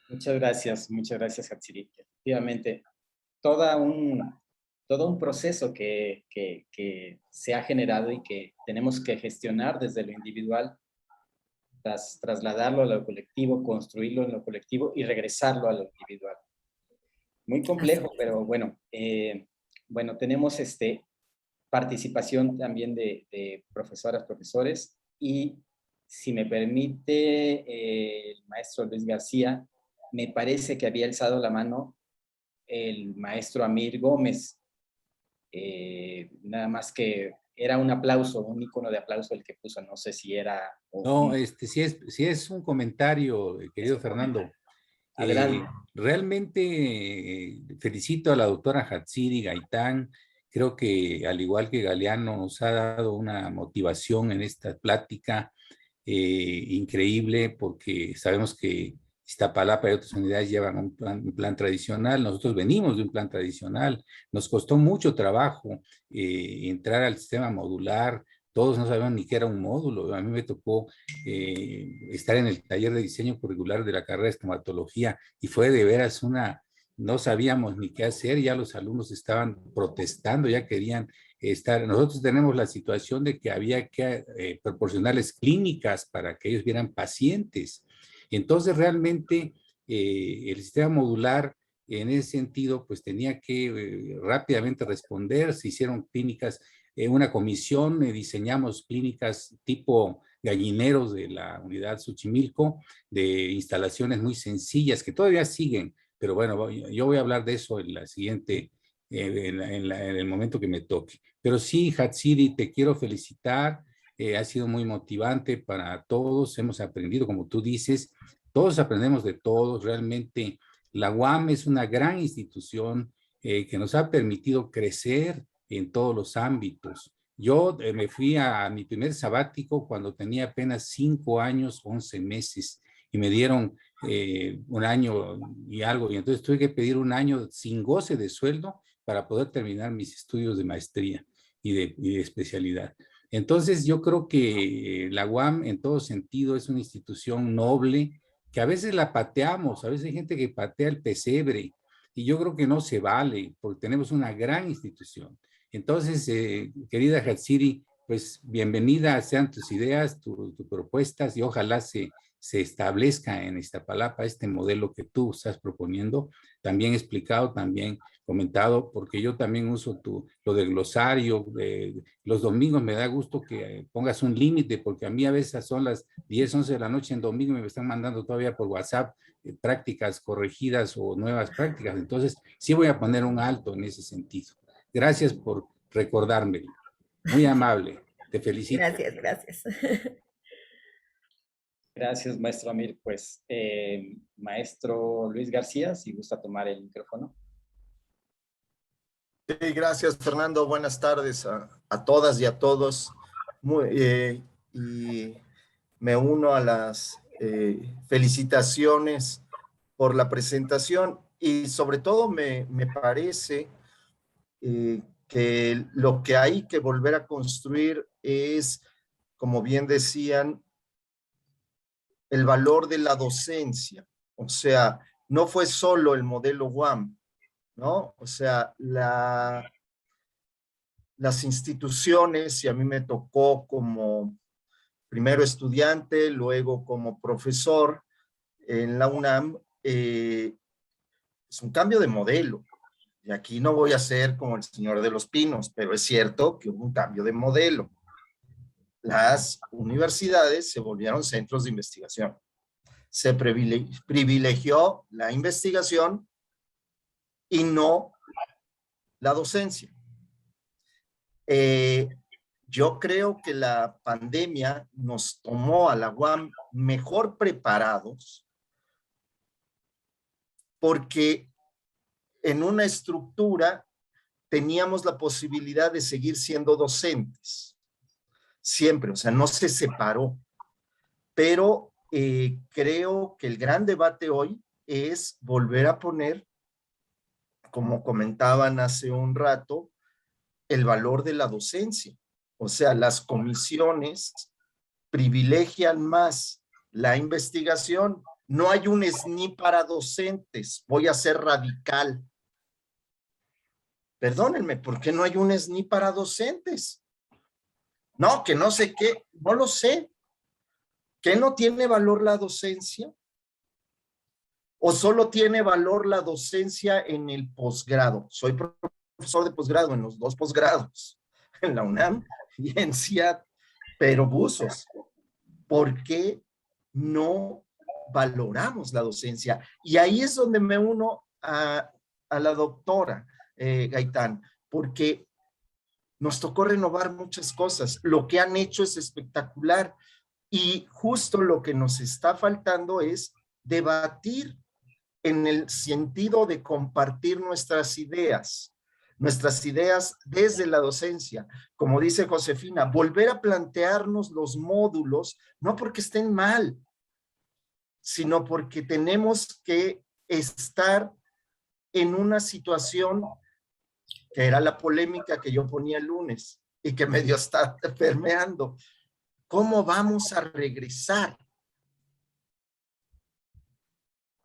Muchas gracias, Hatsiri. Efectivamente, todo un proceso que se ha generado y que tenemos que gestionar desde lo individual, trasladarlo a lo colectivo, construirlo en lo colectivo y regresarlo a lo individual. Muy complejo, pero bueno, tenemos participación también de profesoras, profesores, y si me permite, el maestro Luis García, me parece que había alzado la mano el maestro Amir Gómez. Nada más que era un aplauso, un icono de aplauso el que puso, no sé si era... No, sí es un comentario, querido Fernando. Adelante. Realmente felicito a la doctora Hatsiri Gaitán. Creo que al igual que Galeano nos ha dado una motivación en esta plática increíble, porque sabemos que Iztapalapa y otras unidades llevan un plan tradicional. Nosotros venimos de un plan tradicional. Nos costó mucho trabajo entrar al sistema modular. Todos no sabían ni qué era un módulo. A mí me tocó estar en el taller de diseño curricular de la carrera de estomatología y fue de veras no sabíamos ni qué hacer, ya los alumnos estaban protestando, ya querían estar. Nosotros tenemos la situación de que había que proporcionarles clínicas para que ellos vieran pacientes. Entonces, realmente, el sistema modular, en ese sentido, pues tenía que rápidamente responder. Se hicieron clínicas, una comisión, diseñamos clínicas tipo gallineros de la unidad Xochimilco, de instalaciones muy sencillas que todavía siguen, pero bueno, yo voy a hablar de eso en la siguiente, en el momento que me toque. Pero sí, Hatsiri, te quiero felicitar. Ha sido muy motivante para todos, hemos aprendido, como tú dices, todos aprendemos de todos. Realmente la UAM es una gran institución que nos ha permitido crecer en todos los ámbitos. Yo me fui a mi primer sabático cuando tenía apenas 5 años, 11 meses, y me dieron un año y algo, y entonces tuve que pedir un año sin goce de sueldo para poder terminar mis estudios de maestría y de especialidad. Entonces yo creo que la UAM en todo sentido es una institución noble, que a veces la pateamos, a veces hay gente que patea el pesebre, y yo creo que no se vale, porque tenemos una gran institución. Entonces, querida Hatsiri, pues bienvenida sean tus ideas, tus propuestas, y ojalá se establezca en Iztapalapa este modelo que tú estás proponiendo, también explicado, también comentado, porque yo también uso lo del glosario. Los domingos me da gusto que pongas un límite, porque a mí a veces son las 10, 11 de la noche en domingo y me están mandando todavía por WhatsApp prácticas corregidas o nuevas prácticas. Entonces, sí voy a poner un alto en ese sentido. Gracias por recordármelo. Muy amable. Te felicito. Gracias. Gracias, maestro Amir. Pues, maestro Luis García, si gusta tomar el micrófono. Sí, gracias, Fernando. Buenas tardes a todas y a todos. Y me uno a las felicitaciones por la presentación, y sobre todo me parece que lo que hay que volver a construir es, como bien decían, el valor de la docencia. O sea, no fue solo el modelo UAM, ¿no? O sea, las instituciones, y a mí me tocó como primero estudiante, luego como profesor en la UNAM, es un cambio de modelo. Y aquí no voy a ser como el señor de los pinos, pero es cierto que hubo un cambio de modelo. Las universidades se volvieron centros de investigación. se privilegió la investigación y no la docencia. Yo creo que la pandemia nos tomó a la UAM mejor preparados porque en una estructura teníamos la posibilidad de seguir siendo docentes. Siempre, o sea, no se separó. Pero creo que el gran debate hoy es volver a poner, como comentaban hace un rato, el valor de la docencia. O sea, las comisiones privilegian más la investigación. No hay un SNI para docentes. Voy a ser radical. Perdónenme, ¿por qué no hay un SNI para docentes? No, que no sé qué, no lo sé. ¿Qué no tiene valor la docencia? ¿O solo tiene valor la docencia en el posgrado? Soy profesor de posgrado en los 2 posgrados, en la UNAM y en CIAT, pero buzos. ¿Por qué no valoramos la docencia? Y ahí es donde me uno a la doctora Gaitán, porque nos tocó renovar muchas cosas. Lo que han hecho es espectacular. Y justo lo que nos está faltando es debatir en el sentido de compartir nuestras ideas desde la docencia. Como dice Josefina, volver a plantearnos los módulos, no porque estén mal, sino porque tenemos que estar en una situación que era la polémica que yo ponía el lunes y que medio está permeando. ¿Cómo vamos a regresar?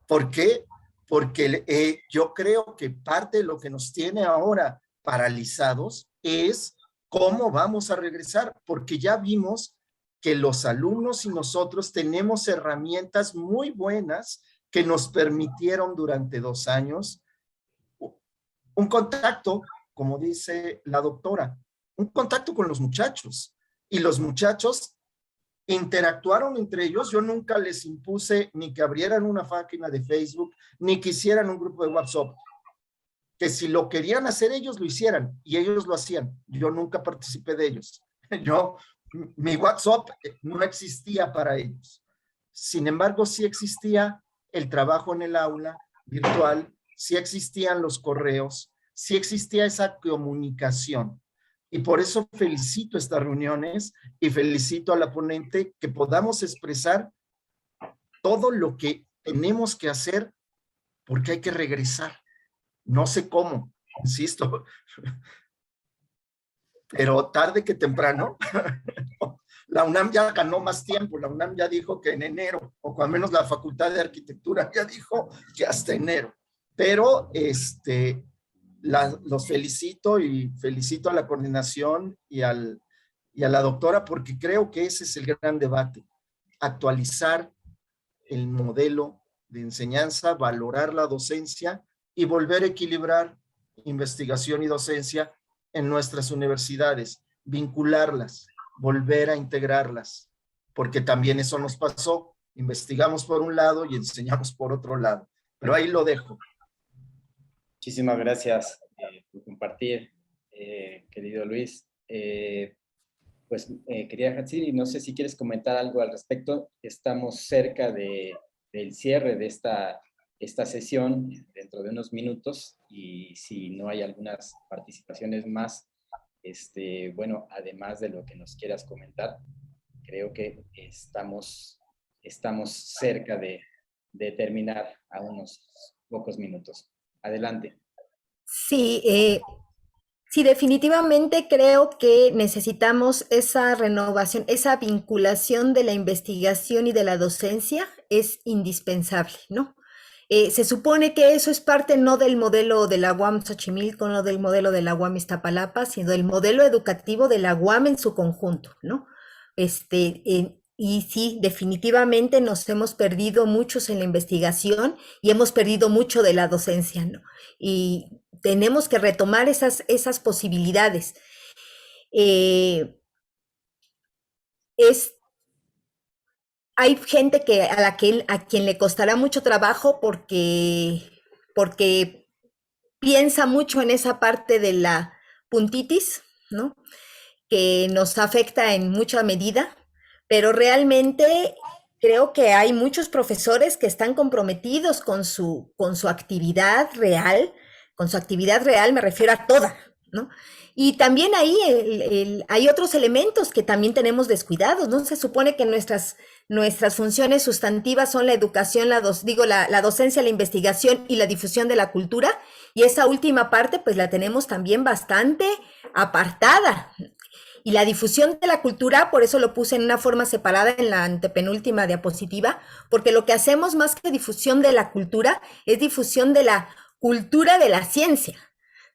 ¿Por qué? Porque yo creo que parte de lo que nos tiene ahora paralizados es cómo vamos a regresar, porque ya vimos que los alumnos y nosotros tenemos herramientas muy buenas que nos permitieron durante 2 años un contacto, como dice la doctora, un contacto con los muchachos. Y los muchachos interactuaron entre ellos. Yo nunca les impuse ni que abrieran una página de Facebook, ni que hicieran un grupo de WhatsApp. Que si lo querían hacer ellos, lo hicieran, y ellos lo hacían. Yo nunca participé de ellos. Mi WhatsApp no existía para ellos. Sin embargo, sí existía el trabajo en el aula virtual, sí existían los correos, sí existía esa comunicación. Y por eso felicito estas reuniones y felicito a la ponente que podamos expresar todo lo que tenemos que hacer porque hay que regresar. No sé cómo, insisto, pero tarde que temprano. La UNAM ya ganó más tiempo, la UNAM ya dijo que en enero, o al menos la Facultad de Arquitectura ya dijo que hasta enero. Pero los felicito y felicito a la coordinación y a la doctora porque creo que ese es el gran debate. Actualizar el modelo de enseñanza, valorar la docencia y volver a equilibrar investigación y docencia en nuestras universidades, vincularlas, volver a integrarlas, porque también eso nos pasó. Investigamos por un lado y enseñamos por otro lado. Pero ahí lo dejo. Muchísimas gracias por compartir, querido Luis. Querida Hatsiri, no sé si quieres comentar algo al respecto. Estamos cerca del cierre de esta sesión dentro de unos minutos y si no hay algunas participaciones más, además de lo que nos quieras comentar, creo que estamos cerca de terminar a unos pocos minutos. Adelante. Sí, sí, definitivamente creo que necesitamos esa renovación, esa vinculación de la investigación y de la docencia es indispensable, ¿no? Se supone que eso es parte no del modelo de la UAM Xochimilco, no del modelo de la UAM Iztapalapa, sino del modelo educativo de la UAM en su conjunto, ¿no? Y sí, definitivamente nos hemos perdido muchos en la investigación y hemos perdido mucho de la docencia, ¿no? Y tenemos que retomar esas posibilidades. Es hay gente a quien le costará mucho trabajo porque piensa mucho en esa parte de la puntitis, ¿no? Que nos afecta en mucha medida, pero realmente creo que hay muchos profesores que están comprometidos con su actividad real, con su actividad real me refiero a toda, ¿no? Y también ahí hay otros elementos que también tenemos descuidados, ¿no? Se supone que nuestras funciones sustantivas son la educación, la docencia, la investigación y la difusión de la cultura, y esa última parte pues la tenemos también bastante apartada. Y la difusión de la cultura, por eso lo puse en una forma separada en la antepenúltima diapositiva, porque lo que hacemos más que difusión de la cultura es difusión de la cultura de la ciencia,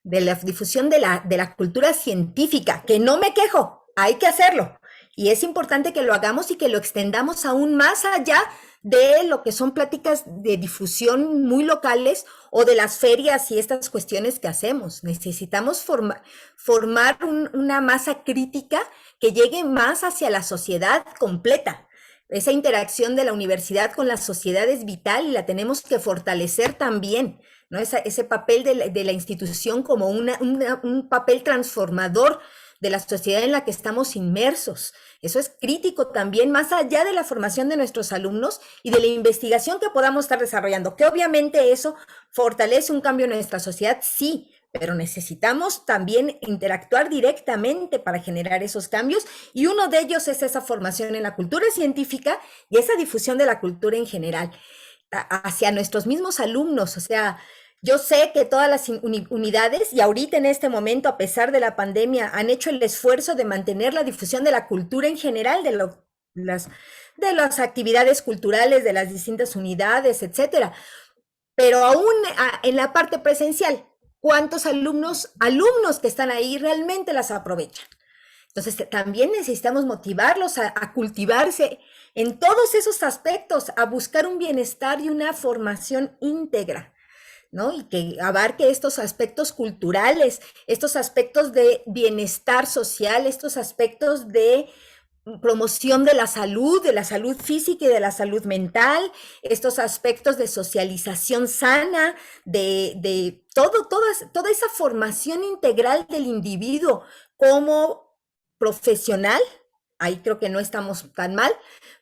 de la difusión de la cultura científica, que no me quejo, hay que hacerlo. Y es importante que lo hagamos y que lo extendamos aún más allá de lo que son pláticas de difusión muy locales o de las ferias y estas cuestiones que hacemos. Necesitamos formar una masa crítica que llegue más hacia la sociedad completa. Esa interacción de la universidad con la sociedad es vital y la tenemos que fortalecer también, ¿no? Ese papel de la institución como un papel transformador de la sociedad en la que estamos inmersos. Eso es crítico también, más allá de la formación de nuestros alumnos y de la investigación que podamos estar desarrollando, que obviamente eso fortalece un cambio en nuestra sociedad, sí, pero necesitamos también interactuar directamente para generar esos cambios, y uno de ellos es esa formación en la cultura científica y esa difusión de la cultura en general hacia nuestros mismos alumnos. O sea, yo sé que todas las unidades, y ahorita en este momento, a pesar de la pandemia, han hecho el esfuerzo de mantener la difusión de la cultura en general, de las actividades culturales de las distintas unidades, etcétera. Pero aún en la parte presencial, ¿cuántos alumnos que están ahí realmente las aprovechan? Entonces, también necesitamos motivarlos a cultivarse en todos esos aspectos, a buscar un bienestar y una formación íntegra, ¿no? Y que abarque estos aspectos culturales, estos aspectos de bienestar social, estos aspectos de promoción de la salud física y de la salud mental, estos aspectos de socialización sana, de toda esa formación integral del individuo como profesional, ahí creo que no estamos tan mal,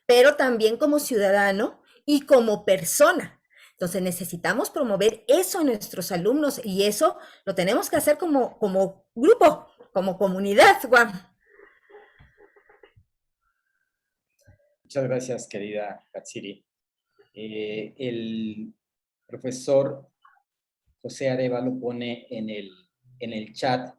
pero también como ciudadano y como persona. Entonces necesitamos promover eso en nuestros alumnos, y eso lo tenemos que hacer como grupo, como comunidad, Juan. Muchas gracias, querida Hatsiri. El profesor José Arevalo pone en el chat: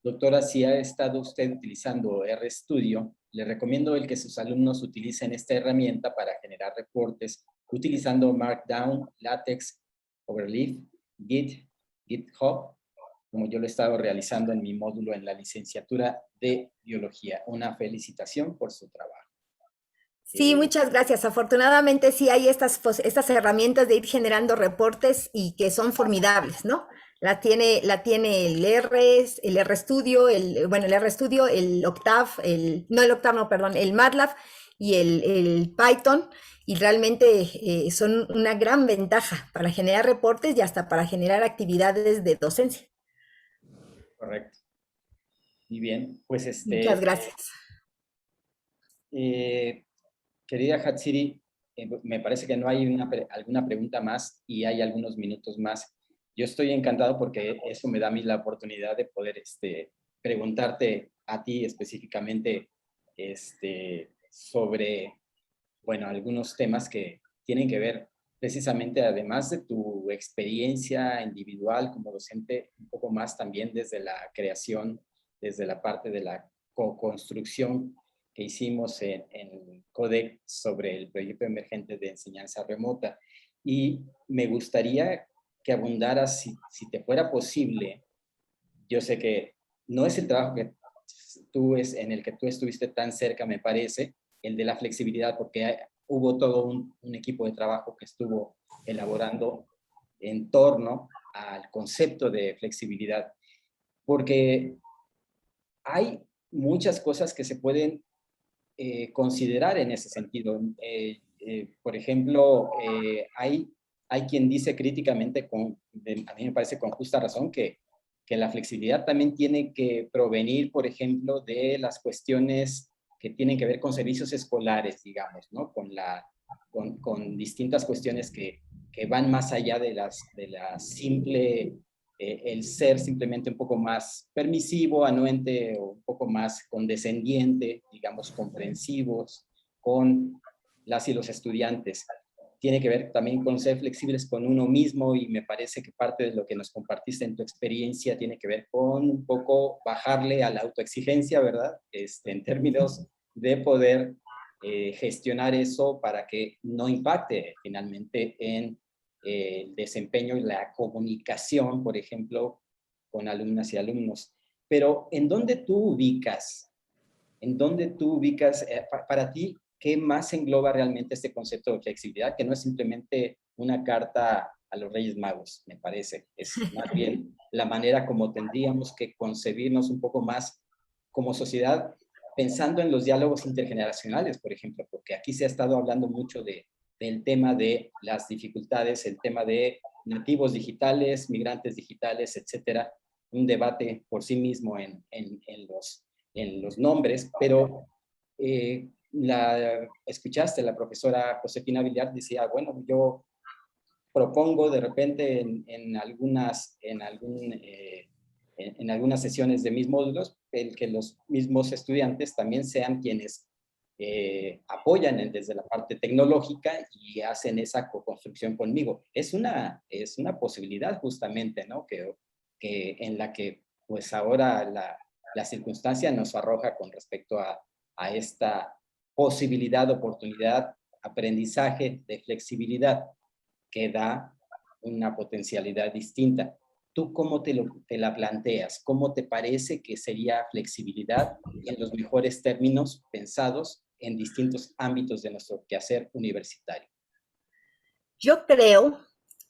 doctora, si ha estado usted utilizando RStudio, le recomiendo el que sus alumnos utilicen esta herramienta para generar reportes utilizando Markdown, LaTeX, Overleaf, Git, GitHub, como yo lo he estado realizando en mi módulo en la licenciatura de Biología. Una felicitación por su trabajo. Sí, muchas gracias. Afortunadamente sí hay estas herramientas de ir generando reportes y que son formidables, ¿no? La tiene el RStudio, el MATLAB y el Python, y realmente son una gran ventaja para generar reportes y hasta para generar actividades de docencia. Correcto. Muy bien, pues Muchas gracias. Querida Hatsiri, me parece que no hay alguna pregunta más y hay algunos minutos más. Yo estoy encantado porque eso me da a mí la oportunidad de poder preguntarte a ti específicamente sobre, bueno, algunos temas que tienen que ver precisamente, además de tu experiencia individual como docente, un poco más también desde la creación, desde la parte de la co-construcción que hicimos en CODEC sobre el proyecto emergente de enseñanza remota. Y me gustaría que abundaras, si te fuera posible. Yo sé que no es el trabajo que en el que tú estuviste tan cerca, me parece, el de la flexibilidad, porque hubo todo un equipo de trabajo que estuvo elaborando en torno al concepto de flexibilidad, porque hay muchas cosas que se pueden considerar en ese sentido. por ejemplo, hay quien dice críticamente, a mí me parece con justa razón, que la flexibilidad también tiene que provenir, por ejemplo, de las cuestiones que tienen que ver con servicios escolares, digamos, ¿no? Con distintas cuestiones que van más allá de la simple, el ser simplemente un poco más permisivo, anuente, o un poco más condescendiente, digamos, comprensivos con las y los estudiantes. Tiene que ver también con ser flexibles con uno mismo, y me parece que parte de lo que nos compartiste en tu experiencia tiene que ver con un poco bajarle a la autoexigencia, ¿verdad? En términos de poder gestionar eso para que no impacte finalmente en el desempeño y la comunicación, por ejemplo, con alumnas y alumnos. Pero, ¿en dónde tú ubicas? Para ti, ¿qué más engloba realmente este concepto de flexibilidad? Que no es simplemente una carta a los Reyes Magos, me parece. Es más bien la manera como tendríamos que concebirnos un poco más como sociedad, pensando en los diálogos intergeneracionales, por ejemplo, porque aquí se ha estado hablando mucho del tema de las dificultades, el tema de nativos digitales, migrantes digitales, etcétera. Un debate por sí mismo en los nombres, pero escuchaste, la profesora Josefina Villar decía, bueno, yo propongo de repente en algunas sesiones de mis módulos, el que los mismos estudiantes también sean quienes apoyan desde la parte tecnológica y hacen esa co-construcción conmigo. Es una posibilidad justamente, ¿no? Que en la que pues ahora la circunstancia nos arroja con respecto a esta posibilidad, oportunidad, aprendizaje de flexibilidad que da una potencialidad distinta. ¿Tú cómo te la planteas? ¿Cómo te parece que sería flexibilidad en los mejores términos pensados en distintos ámbitos de nuestro quehacer universitario? Yo creo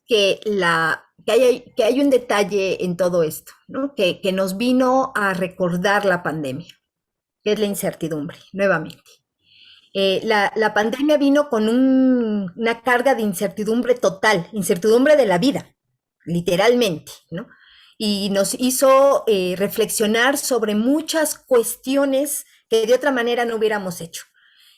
que hay un detalle en todo esto, ¿no? Que nos vino a recordar la pandemia, que es la incertidumbre, nuevamente. La pandemia vino con una carga de incertidumbre total, incertidumbre de la vida, literalmente, ¿no? Y nos hizo reflexionar sobre muchas cuestiones que de otra manera no hubiéramos hecho.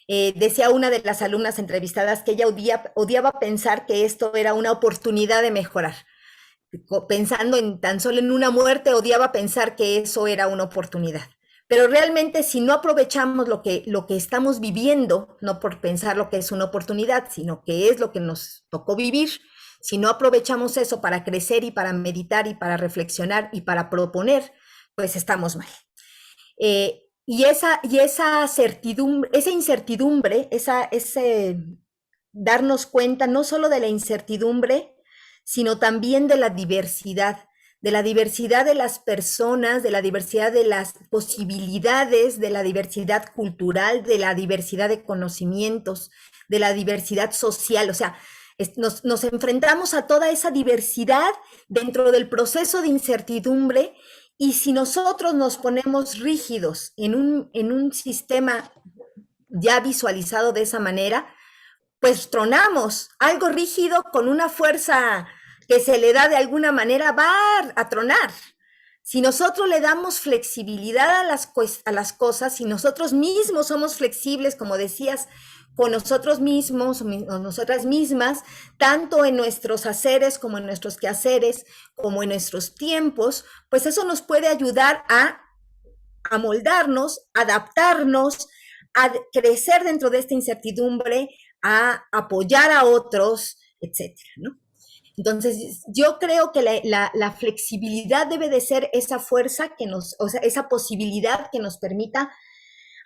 Decía una de las alumnas entrevistadas que ella odiaba pensar que esto era una oportunidad de mejorar. Pensando tan solo en una muerte, odiaba pensar que eso era una oportunidad. Pero realmente, si no aprovechamos lo que estamos viviendo, no por pensar lo que es una oportunidad, sino que es lo que nos tocó vivir, si no aprovechamos eso para crecer y para meditar y para reflexionar y para proponer, pues estamos mal. Y esa certidumbre, esa incertidumbre, ese darnos cuenta no solo de la incertidumbre, sino también de la diversidad de las personas, de la diversidad de las posibilidades, de la diversidad cultural, de la diversidad de conocimientos, de la diversidad social. O sea, nos enfrentamos a toda esa diversidad dentro del proceso de incertidumbre, y si nosotros nos ponemos rígidos en un sistema ya visualizado de esa manera, pues tronamos. Algo rígido con una fuerza que se le da de alguna manera va a tronar. Si nosotros le damos flexibilidad a las cosas, si nosotros mismos somos flexibles, como decías, con nosotros mismos o nosotras mismas, tanto en nuestros haceres como en nuestros quehaceres, como en nuestros tiempos, pues eso nos puede ayudar a amoldarnos, adaptarnos, a crecer dentro de esta incertidumbre, a apoyar a otros, etcétera, ¿no? Entonces, yo creo que la flexibilidad debe de ser esa fuerza o sea, esa posibilidad que nos permita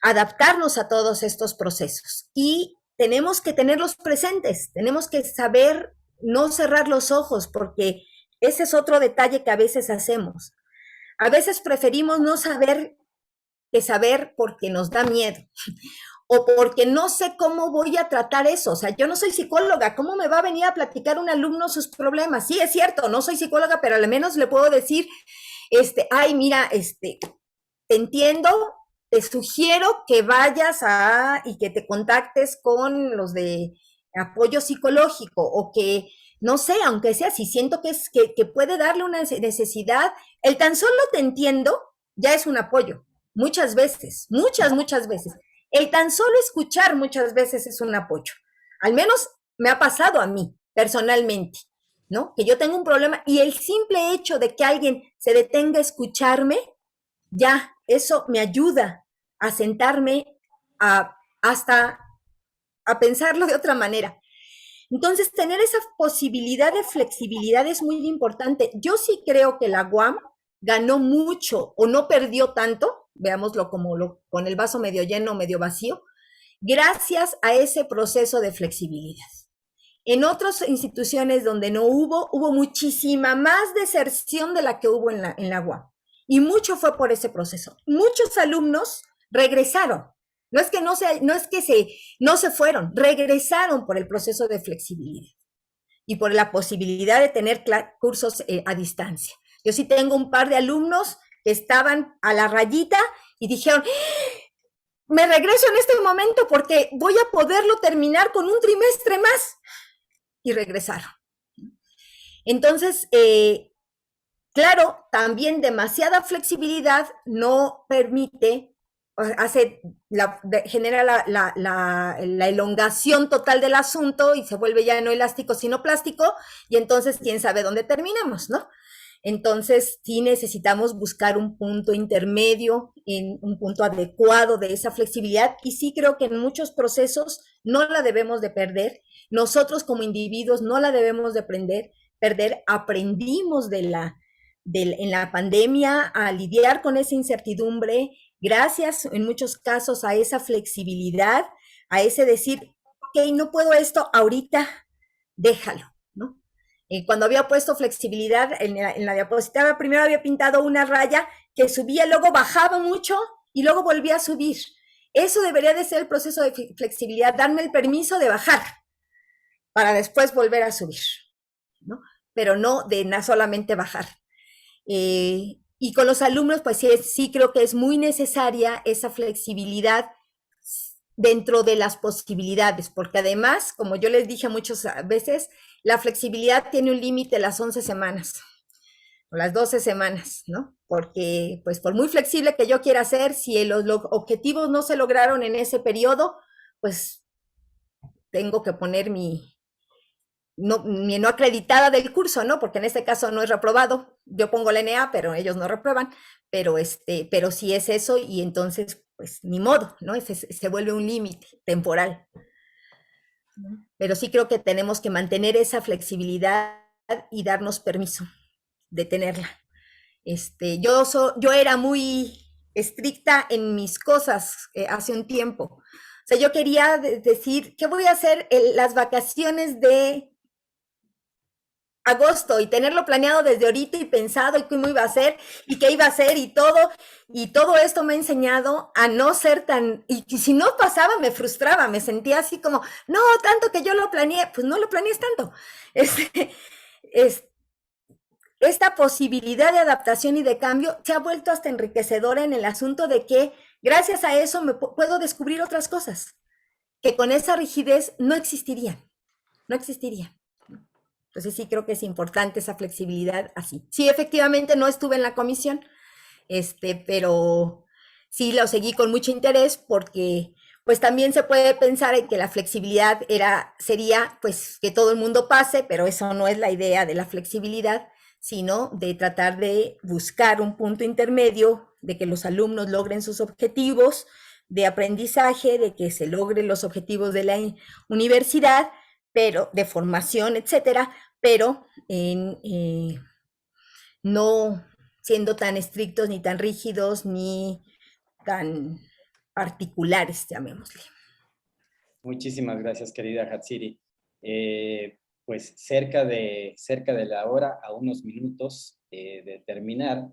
adaptarnos a todos estos procesos. Y tenemos que tenerlos presentes, tenemos que saber no cerrar los ojos, porque ese es otro detalle que a veces hacemos. A veces preferimos no saber que saber porque nos da miedo, o porque no sé cómo voy a tratar eso. O sea, yo no soy psicóloga, ¿cómo me va a venir a platicar un alumno sus problemas? Sí, es cierto, no soy psicóloga, pero al menos le puedo decir, ay, mira, te entiendo, te sugiero que vayas y que te contactes con los de apoyo psicológico o que, no sé, aunque sea, si siento que puede darle una necesidad, el tan solo te entiendo ya es un apoyo. Muchas veces, muchas veces. El tan solo escuchar muchas veces es un apoyo. Al menos me ha pasado a mí, personalmente, ¿no? Que yo tengo un problema y el simple hecho de que alguien se detenga a escucharme, ya, eso me ayuda a sentarme hasta a pensarlo de otra manera. Entonces, tener esa posibilidad de flexibilidad es muy importante. Yo sí creo que la UAM ganó mucho o no perdió tanto, veámoslo como con el vaso medio lleno o medio vacío, gracias a ese proceso de flexibilidad. En otras instituciones donde no hubo muchísima más deserción de la que hubo en la UAM. Y mucho fue por ese proceso. Muchos alumnos regresaron. No es que no se fueron, regresaron por el proceso de flexibilidad y por la posibilidad de tener cursos a distancia. Yo sí tengo un par de alumnos que estaban a la rayita y dijeron, me regreso en este momento porque voy a poderlo terminar con un trimestre más. Y regresaron. Entonces, claro, también demasiada flexibilidad no permite, genera la elongación total del asunto y se vuelve ya no elástico sino plástico y entonces quién sabe dónde terminamos, ¿no? Entonces sí necesitamos buscar un punto intermedio, un punto adecuado de esa flexibilidad y sí creo que en muchos procesos no la debemos de perder. Nosotros como individuos no la debemos de perder. Aprendimos en la pandemia a lidiar con esa incertidumbre, gracias en muchos casos a esa flexibilidad, a ese decir, ok, no puedo esto ahorita, déjalo, ¿no? Cuando había puesto flexibilidad en la diapositiva, primero había pintado una raya que subía, luego bajaba mucho y luego volvía a subir. Eso debería de ser el proceso de flexibilidad, darme el permiso de bajar para después volver a subir, ¿no? Pero no de solamente bajar. Y con los alumnos, pues sí creo que es muy necesaria esa flexibilidad dentro de las posibilidades, porque además, como yo les dije muchas veces, la flexibilidad tiene un límite las 11 semanas, o las 12 semanas, ¿no? Porque, pues, por muy flexible que yo quiera ser, si los objetivos no se lograron en ese periodo, pues, tengo que poner mi no acreditada del curso, ¿no? Porque en este caso no es reprobado. Yo pongo la NA, pero ellos no reprueban, pero sí es eso y entonces, pues, ni modo, ¿no? Se vuelve un límite temporal. Pero sí creo que tenemos que mantener esa flexibilidad y darnos permiso de tenerla. Yo era muy estricta en mis cosas hace un tiempo. O sea, yo quería decir, ¿qué voy a hacer en las vacaciones de agosto? Y tenerlo planeado desde ahorita y pensado y cómo iba a ser y qué iba a hacer y todo esto me ha enseñado a no ser tan, y si no pasaba me frustraba, me sentía así como, no, tanto que yo lo planeé, pues no lo planees tanto. Esta posibilidad de adaptación y de cambio se ha vuelto hasta enriquecedora en el asunto de que gracias a eso puedo descubrir otras cosas que con esa rigidez no existirían. Entonces sí creo que es importante esa flexibilidad así. Sí, efectivamente no estuve en la comisión, pero sí lo seguí con mucho interés porque pues también se puede pensar en que la flexibilidad sería pues que todo el mundo pase, pero eso no es la idea de la flexibilidad, sino de tratar de buscar un punto intermedio, de que los alumnos logren sus objetivos de aprendizaje, de que se logren los objetivos de la universidad, pero de formación, etcétera, pero no siendo tan estrictos, ni tan rígidos, ni tan particulares, llamémosle. Muchísimas gracias, querida Hatsiri. Pues cerca de la hora, a unos minutos de terminar,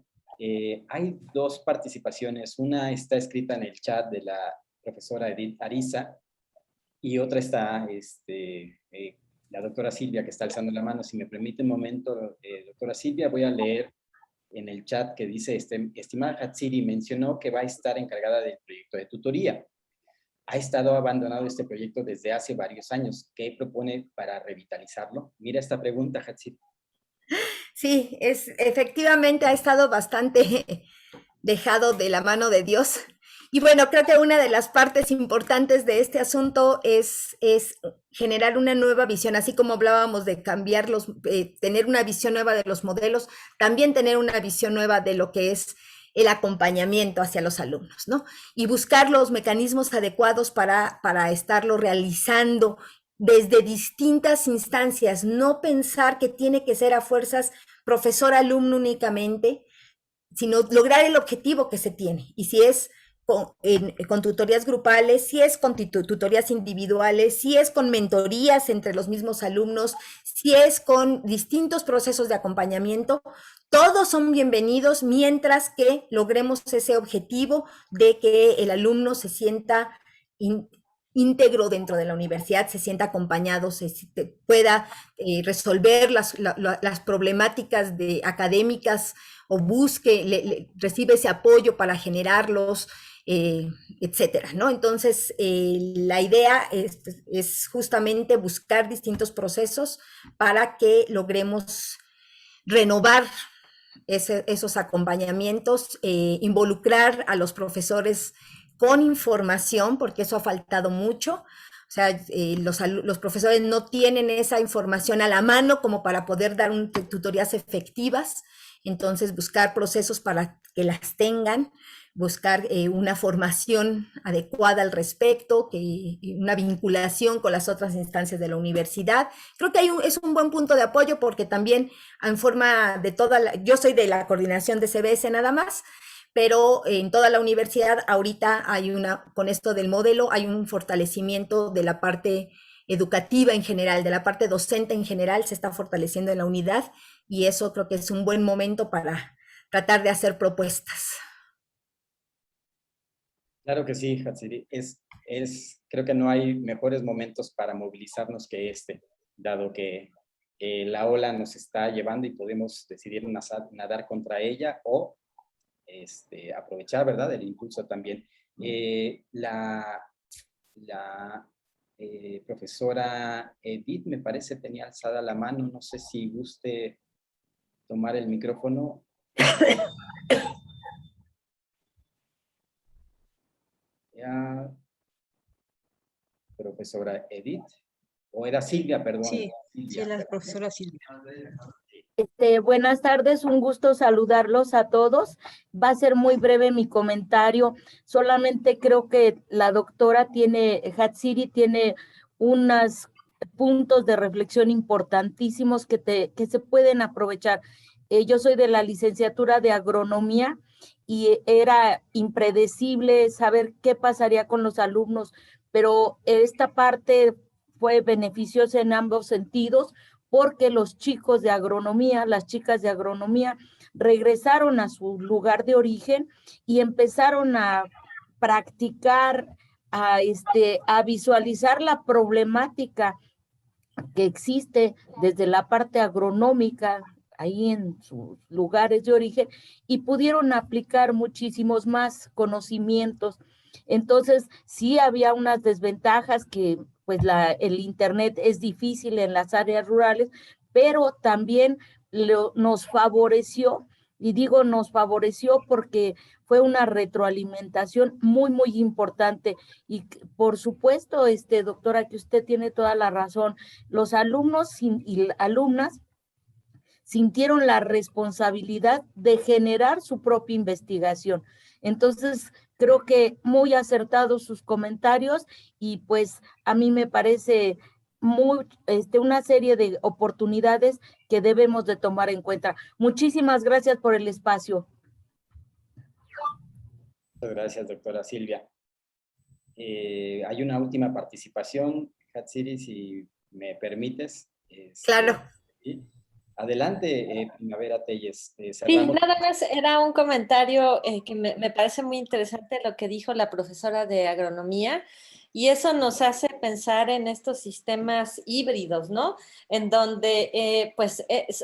hay dos participaciones. Una está escrita en el chat de la profesora Edith Ariza y otra está la doctora Silvia, que está alzando la mano. Si me permite un momento, doctora Silvia, voy a leer en el chat que dice, estimada Hatsiri mencionó que va a estar encargada del proyecto de tutoría. ha estado abandonado este proyecto desde hace varios años. ¿Qué propone para revitalizarlo? Mira esta pregunta, Hatsiri. Sí, efectivamente ha estado bastante dejado de la mano de Dios. Y bueno, creo que una de las partes importantes de este asunto es generar una nueva visión, así como hablábamos de cambiar tener una visión nueva de los modelos, también tener una visión nueva de lo que es el acompañamiento hacia los alumnos, ¿no? Y buscar los mecanismos adecuados para estarlo realizando desde distintas instancias, no pensar que tiene que ser a fuerzas profesor-alumno únicamente, sino lograr el objetivo que se tiene. Y si es con tutorías grupales, si es con tutorías individuales, si es con mentorías entre los mismos alumnos, si es con distintos procesos de acompañamiento, todos son bienvenidos mientras que logremos ese objetivo de que el alumno se sienta íntegro dentro de la universidad, se sienta acompañado, pueda resolver las problemáticas académicas o recibe ese apoyo para generarlos, etcétera, ¿no? Entonces, la idea es justamente buscar distintos procesos para que logremos renovar esos acompañamientos, involucrar a los profesores con información, porque eso ha faltado mucho. O sea, los profesores no tienen esa información a la mano como para poder dar tutorías efectivas. Entonces, buscar procesos para que las tengan, buscar una formación adecuada al respecto, una vinculación con las otras instancias de la universidad. Creo que es un buen punto de apoyo porque también en forma de yo soy de la coordinación de CBS nada más, pero en toda la universidad ahorita con esto del modelo, hay un fortalecimiento de la parte educativa en general, de la parte docente en general, se está fortaleciendo en la unidad y eso creo que es un buen momento para tratar de hacer propuestas. Claro que sí, Hatsiri. Creo que no hay mejores momentos para movilizarnos que dado que la ola nos está llevando y podemos decidir nadar contra ella o aprovechar, ¿verdad?, el impulso también. La profesora Edith, me parece, tenía alzada la mano. No sé si guste tomar el micrófono. Ya, profesora Edith, o era Silvia, perdón. Sí, Silvia, sí, la profesora Silvia. Buenas tardes, un gusto saludarlos a todos. Va a ser muy breve mi comentario. Solamente creo que la doctora Hatsiri tiene unos puntos de reflexión importantísimos que se pueden aprovechar. Yo soy de la licenciatura de agronomía y era impredecible saber qué pasaría con los alumnos, pero esta parte fue beneficiosa en ambos sentidos, porque los chicos de agronomía, las chicas de agronomía, regresaron a su lugar de origen y empezaron a practicar, a visualizar la problemática que existe desde la parte agronómica, ahí en sus lugares de origen, y pudieron aplicar muchísimos más conocimientos. Entonces, sí había unas desventajas que pues el internet es difícil en las áreas rurales, pero también nos favoreció, y digo nos favoreció porque fue una retroalimentación muy, muy importante. Y por supuesto, doctora, que usted tiene toda la razón, los alumnos y alumnas sintieron la responsabilidad de generar su propia investigación. Entonces, creo que muy acertados sus comentarios y pues a mí me parece una serie de oportunidades que debemos de tomar en cuenta. Muchísimas gracias por el espacio. Muchas gracias, doctora Silvia. Hay una última participación, Hatsiri, si me permites. Claro. ¿Sí? Adelante, Primavera Telles. Sí, nada más era un comentario que me parece muy interesante lo que dijo la profesora de agronomía, y eso nos hace pensar en estos sistemas híbridos, ¿no? En donde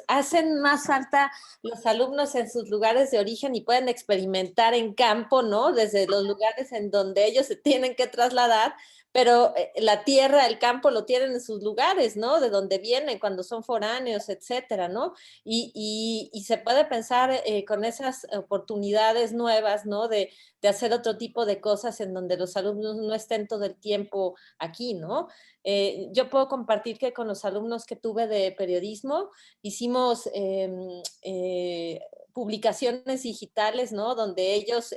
hacen más falta los alumnos en sus lugares de origen y pueden experimentar en campo, ¿no? Desde los lugares en donde ellos se tienen que trasladar, pero la tierra, el campo lo tienen en sus lugares, ¿no? De donde vienen, cuando son foráneos, etcétera, ¿no? Y se puede pensar con esas oportunidades nuevas, ¿no? De hacer otro tipo de cosas en donde los alumnos no estén todo el tiempo aquí, ¿no? Yo puedo compartir que con los alumnos que tuve de periodismo hicimos publicaciones digitales, ¿no? Donde ellos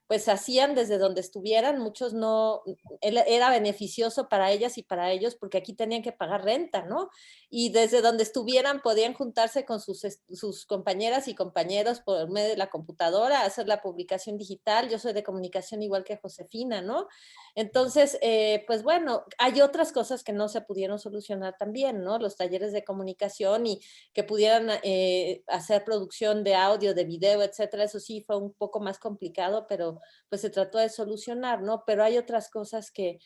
pues hacían desde donde estuvieran, muchos no, era beneficioso para ellas y para ellos porque aquí tenían que pagar renta, ¿no? Y desde donde estuvieran podían juntarse con sus compañeras y compañeros por medio de la computadora, hacer la publicación digital. Yo soy de comunicación igual que Josefina, ¿no? Entonces, pues bueno, hay otras cosas que no se pudieron solucionar también, ¿no? Los talleres de comunicación y que pudieran hacer producción de audio, de video, etcétera. Eso sí fue un poco más complicado, pero pues se trató de solucionar, ¿no? Pero hay otras cosas que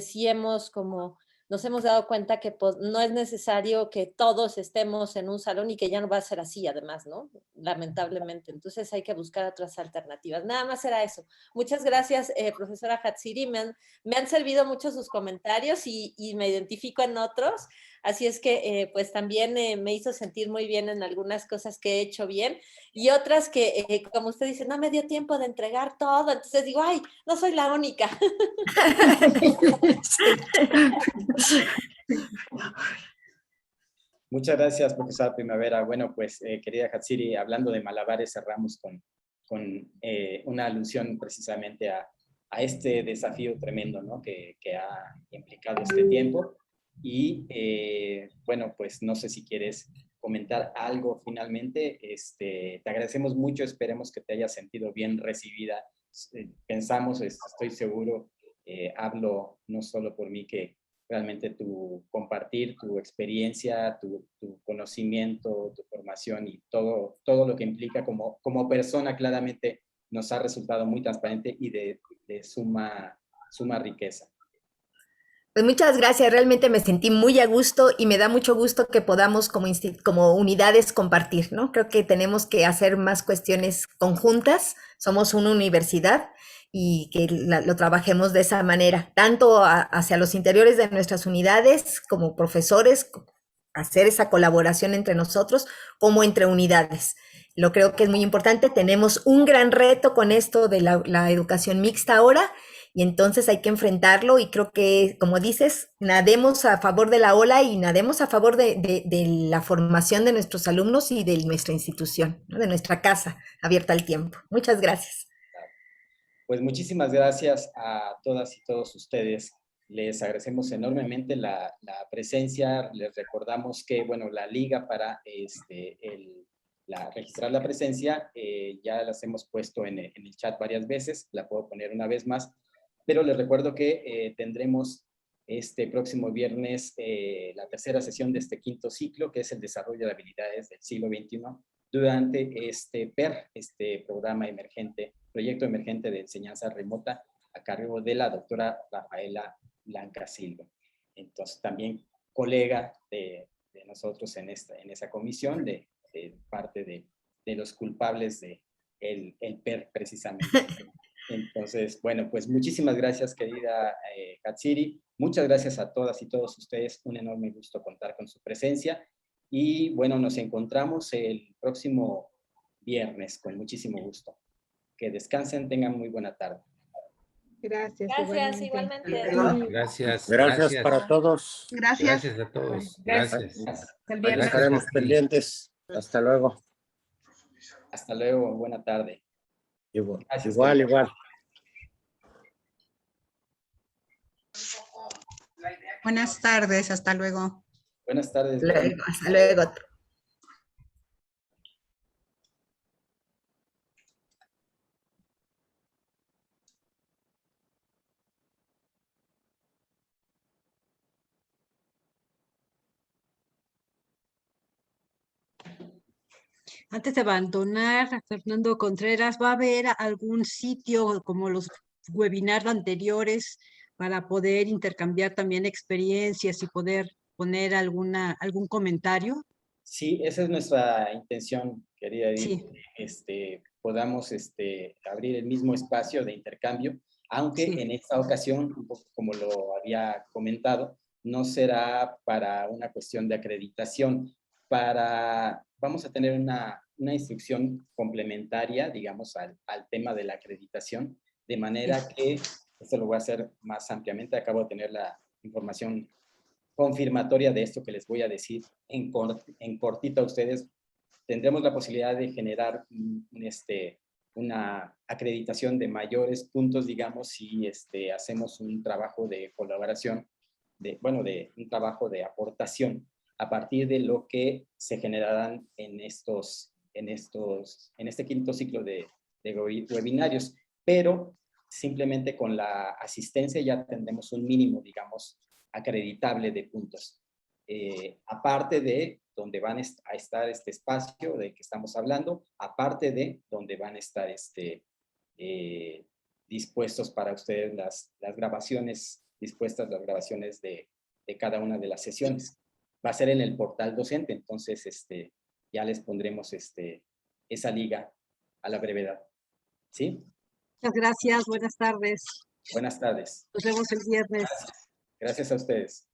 sí nos hemos dado cuenta que pues, no es necesario que todos estemos en un salón y que ya no va a ser así, además, ¿no? Lamentablemente. Entonces hay que buscar otras alternativas. Nada más era eso. Muchas gracias, profesora Hatsiri. Me han servido mucho sus comentarios y me identifico en otros. Así es que pues también me hizo sentir muy bien en algunas cosas que he hecho bien y otras que, como usted dice, no me dio tiempo de entregar todo. Entonces digo, ay, no soy la única. Muchas gracias, profesora Primavera. Bueno, pues, querida Hatsiri, hablando de malabares, cerramos con una alusión precisamente a este desafío tremendo, ¿no? que ha implicado este tiempo. Y, bueno, pues, no sé si quieres comentar algo finalmente. Te agradecemos mucho, esperemos que te hayas sentido bien recibida. Pensamos, estoy seguro, hablo no solo por mí, que realmente tu compartir, tu experiencia, tu conocimiento, tu formación y todo lo que implica como persona claramente nos ha resultado muy transparente y de suma riqueza. Pues muchas gracias, realmente me sentí muy a gusto y me da mucho gusto que podamos como unidades compartir, ¿no? Creo que tenemos que hacer más cuestiones conjuntas, somos una universidad y que lo trabajemos de esa manera, tanto hacia los interiores de nuestras unidades como profesores, hacer esa colaboración entre nosotros como entre unidades. Lo creo que es muy importante, tenemos un gran reto con esto de la educación mixta ahora, y entonces hay que enfrentarlo y creo que, como dices, nademos a favor de la ola y nademos a favor de la formación de nuestros alumnos y de nuestra institución, ¿no? De nuestra casa abierta al tiempo. Muchas gracias. Pues muchísimas gracias a todas y todos ustedes. Les agradecemos enormemente la presencia. Les recordamos que, bueno, la liga para registrar la presencia ya las hemos puesto en el chat varias veces. La puedo poner una vez más. Pero les recuerdo que tendremos este próximo viernes la tercera sesión de este quinto ciclo, que es el desarrollo de habilidades del siglo XXI, durante este programa emergente, proyecto emergente de enseñanza remota a cargo de la doctora Rafaela Blanca Silva. Entonces, también colega de nosotros en esa comisión, de parte de los culpables de el PER, precisamente. Entonces, bueno, pues muchísimas gracias, querida Hatsiri. Muchas gracias a todas y todos ustedes. Un enorme gusto contar con su presencia. Y bueno, nos encontramos el próximo viernes con muchísimo gusto. Que descansen, tengan muy buena tarde. Gracias. Gracias, igualmente. Gracias para todos. Gracias a todos. Gracias. Estaremos pendientes. Hasta luego. Hasta luego, buena tarde. Igual. Buenas tardes, hasta luego. Buenas tardes. Hasta luego. Antes de abandonar, Fernando Contreras, ¿va a haber algún sitio como los webinars anteriores para poder intercambiar también experiencias y poder poner algún comentario. Sí, esa es nuestra intención, querida Edith, Sí. podamos abrir el mismo espacio de intercambio, aunque Sí. en esta ocasión, un poco como lo había comentado, no será para una cuestión de acreditación, vamos a tener una instrucción complementaria, digamos, al tema de la acreditación, de manera que, esto lo voy a hacer más ampliamente, acabo de tener la información confirmatoria de esto que les voy a decir en cortito a ustedes. Tendremos la posibilidad de generar una acreditación de mayores puntos, digamos, si hacemos un trabajo de colaboración, de un trabajo de aportación a partir de lo que se generarán en este quinto ciclo de webinarios, pero simplemente con la asistencia ya tendremos un mínimo, digamos, acreditable de puntos. Aparte de donde van a estar este espacio de que estamos hablando, aparte de donde van a estar dispuestos para ustedes las grabaciones, dispuestas las grabaciones de cada una de las sesiones. Va a ser en el portal docente, entonces ya les pondremos esa liga a la brevedad. ¿Sí? Muchas gracias, buenas tardes. Buenas tardes. Nos vemos el viernes. Gracias a ustedes.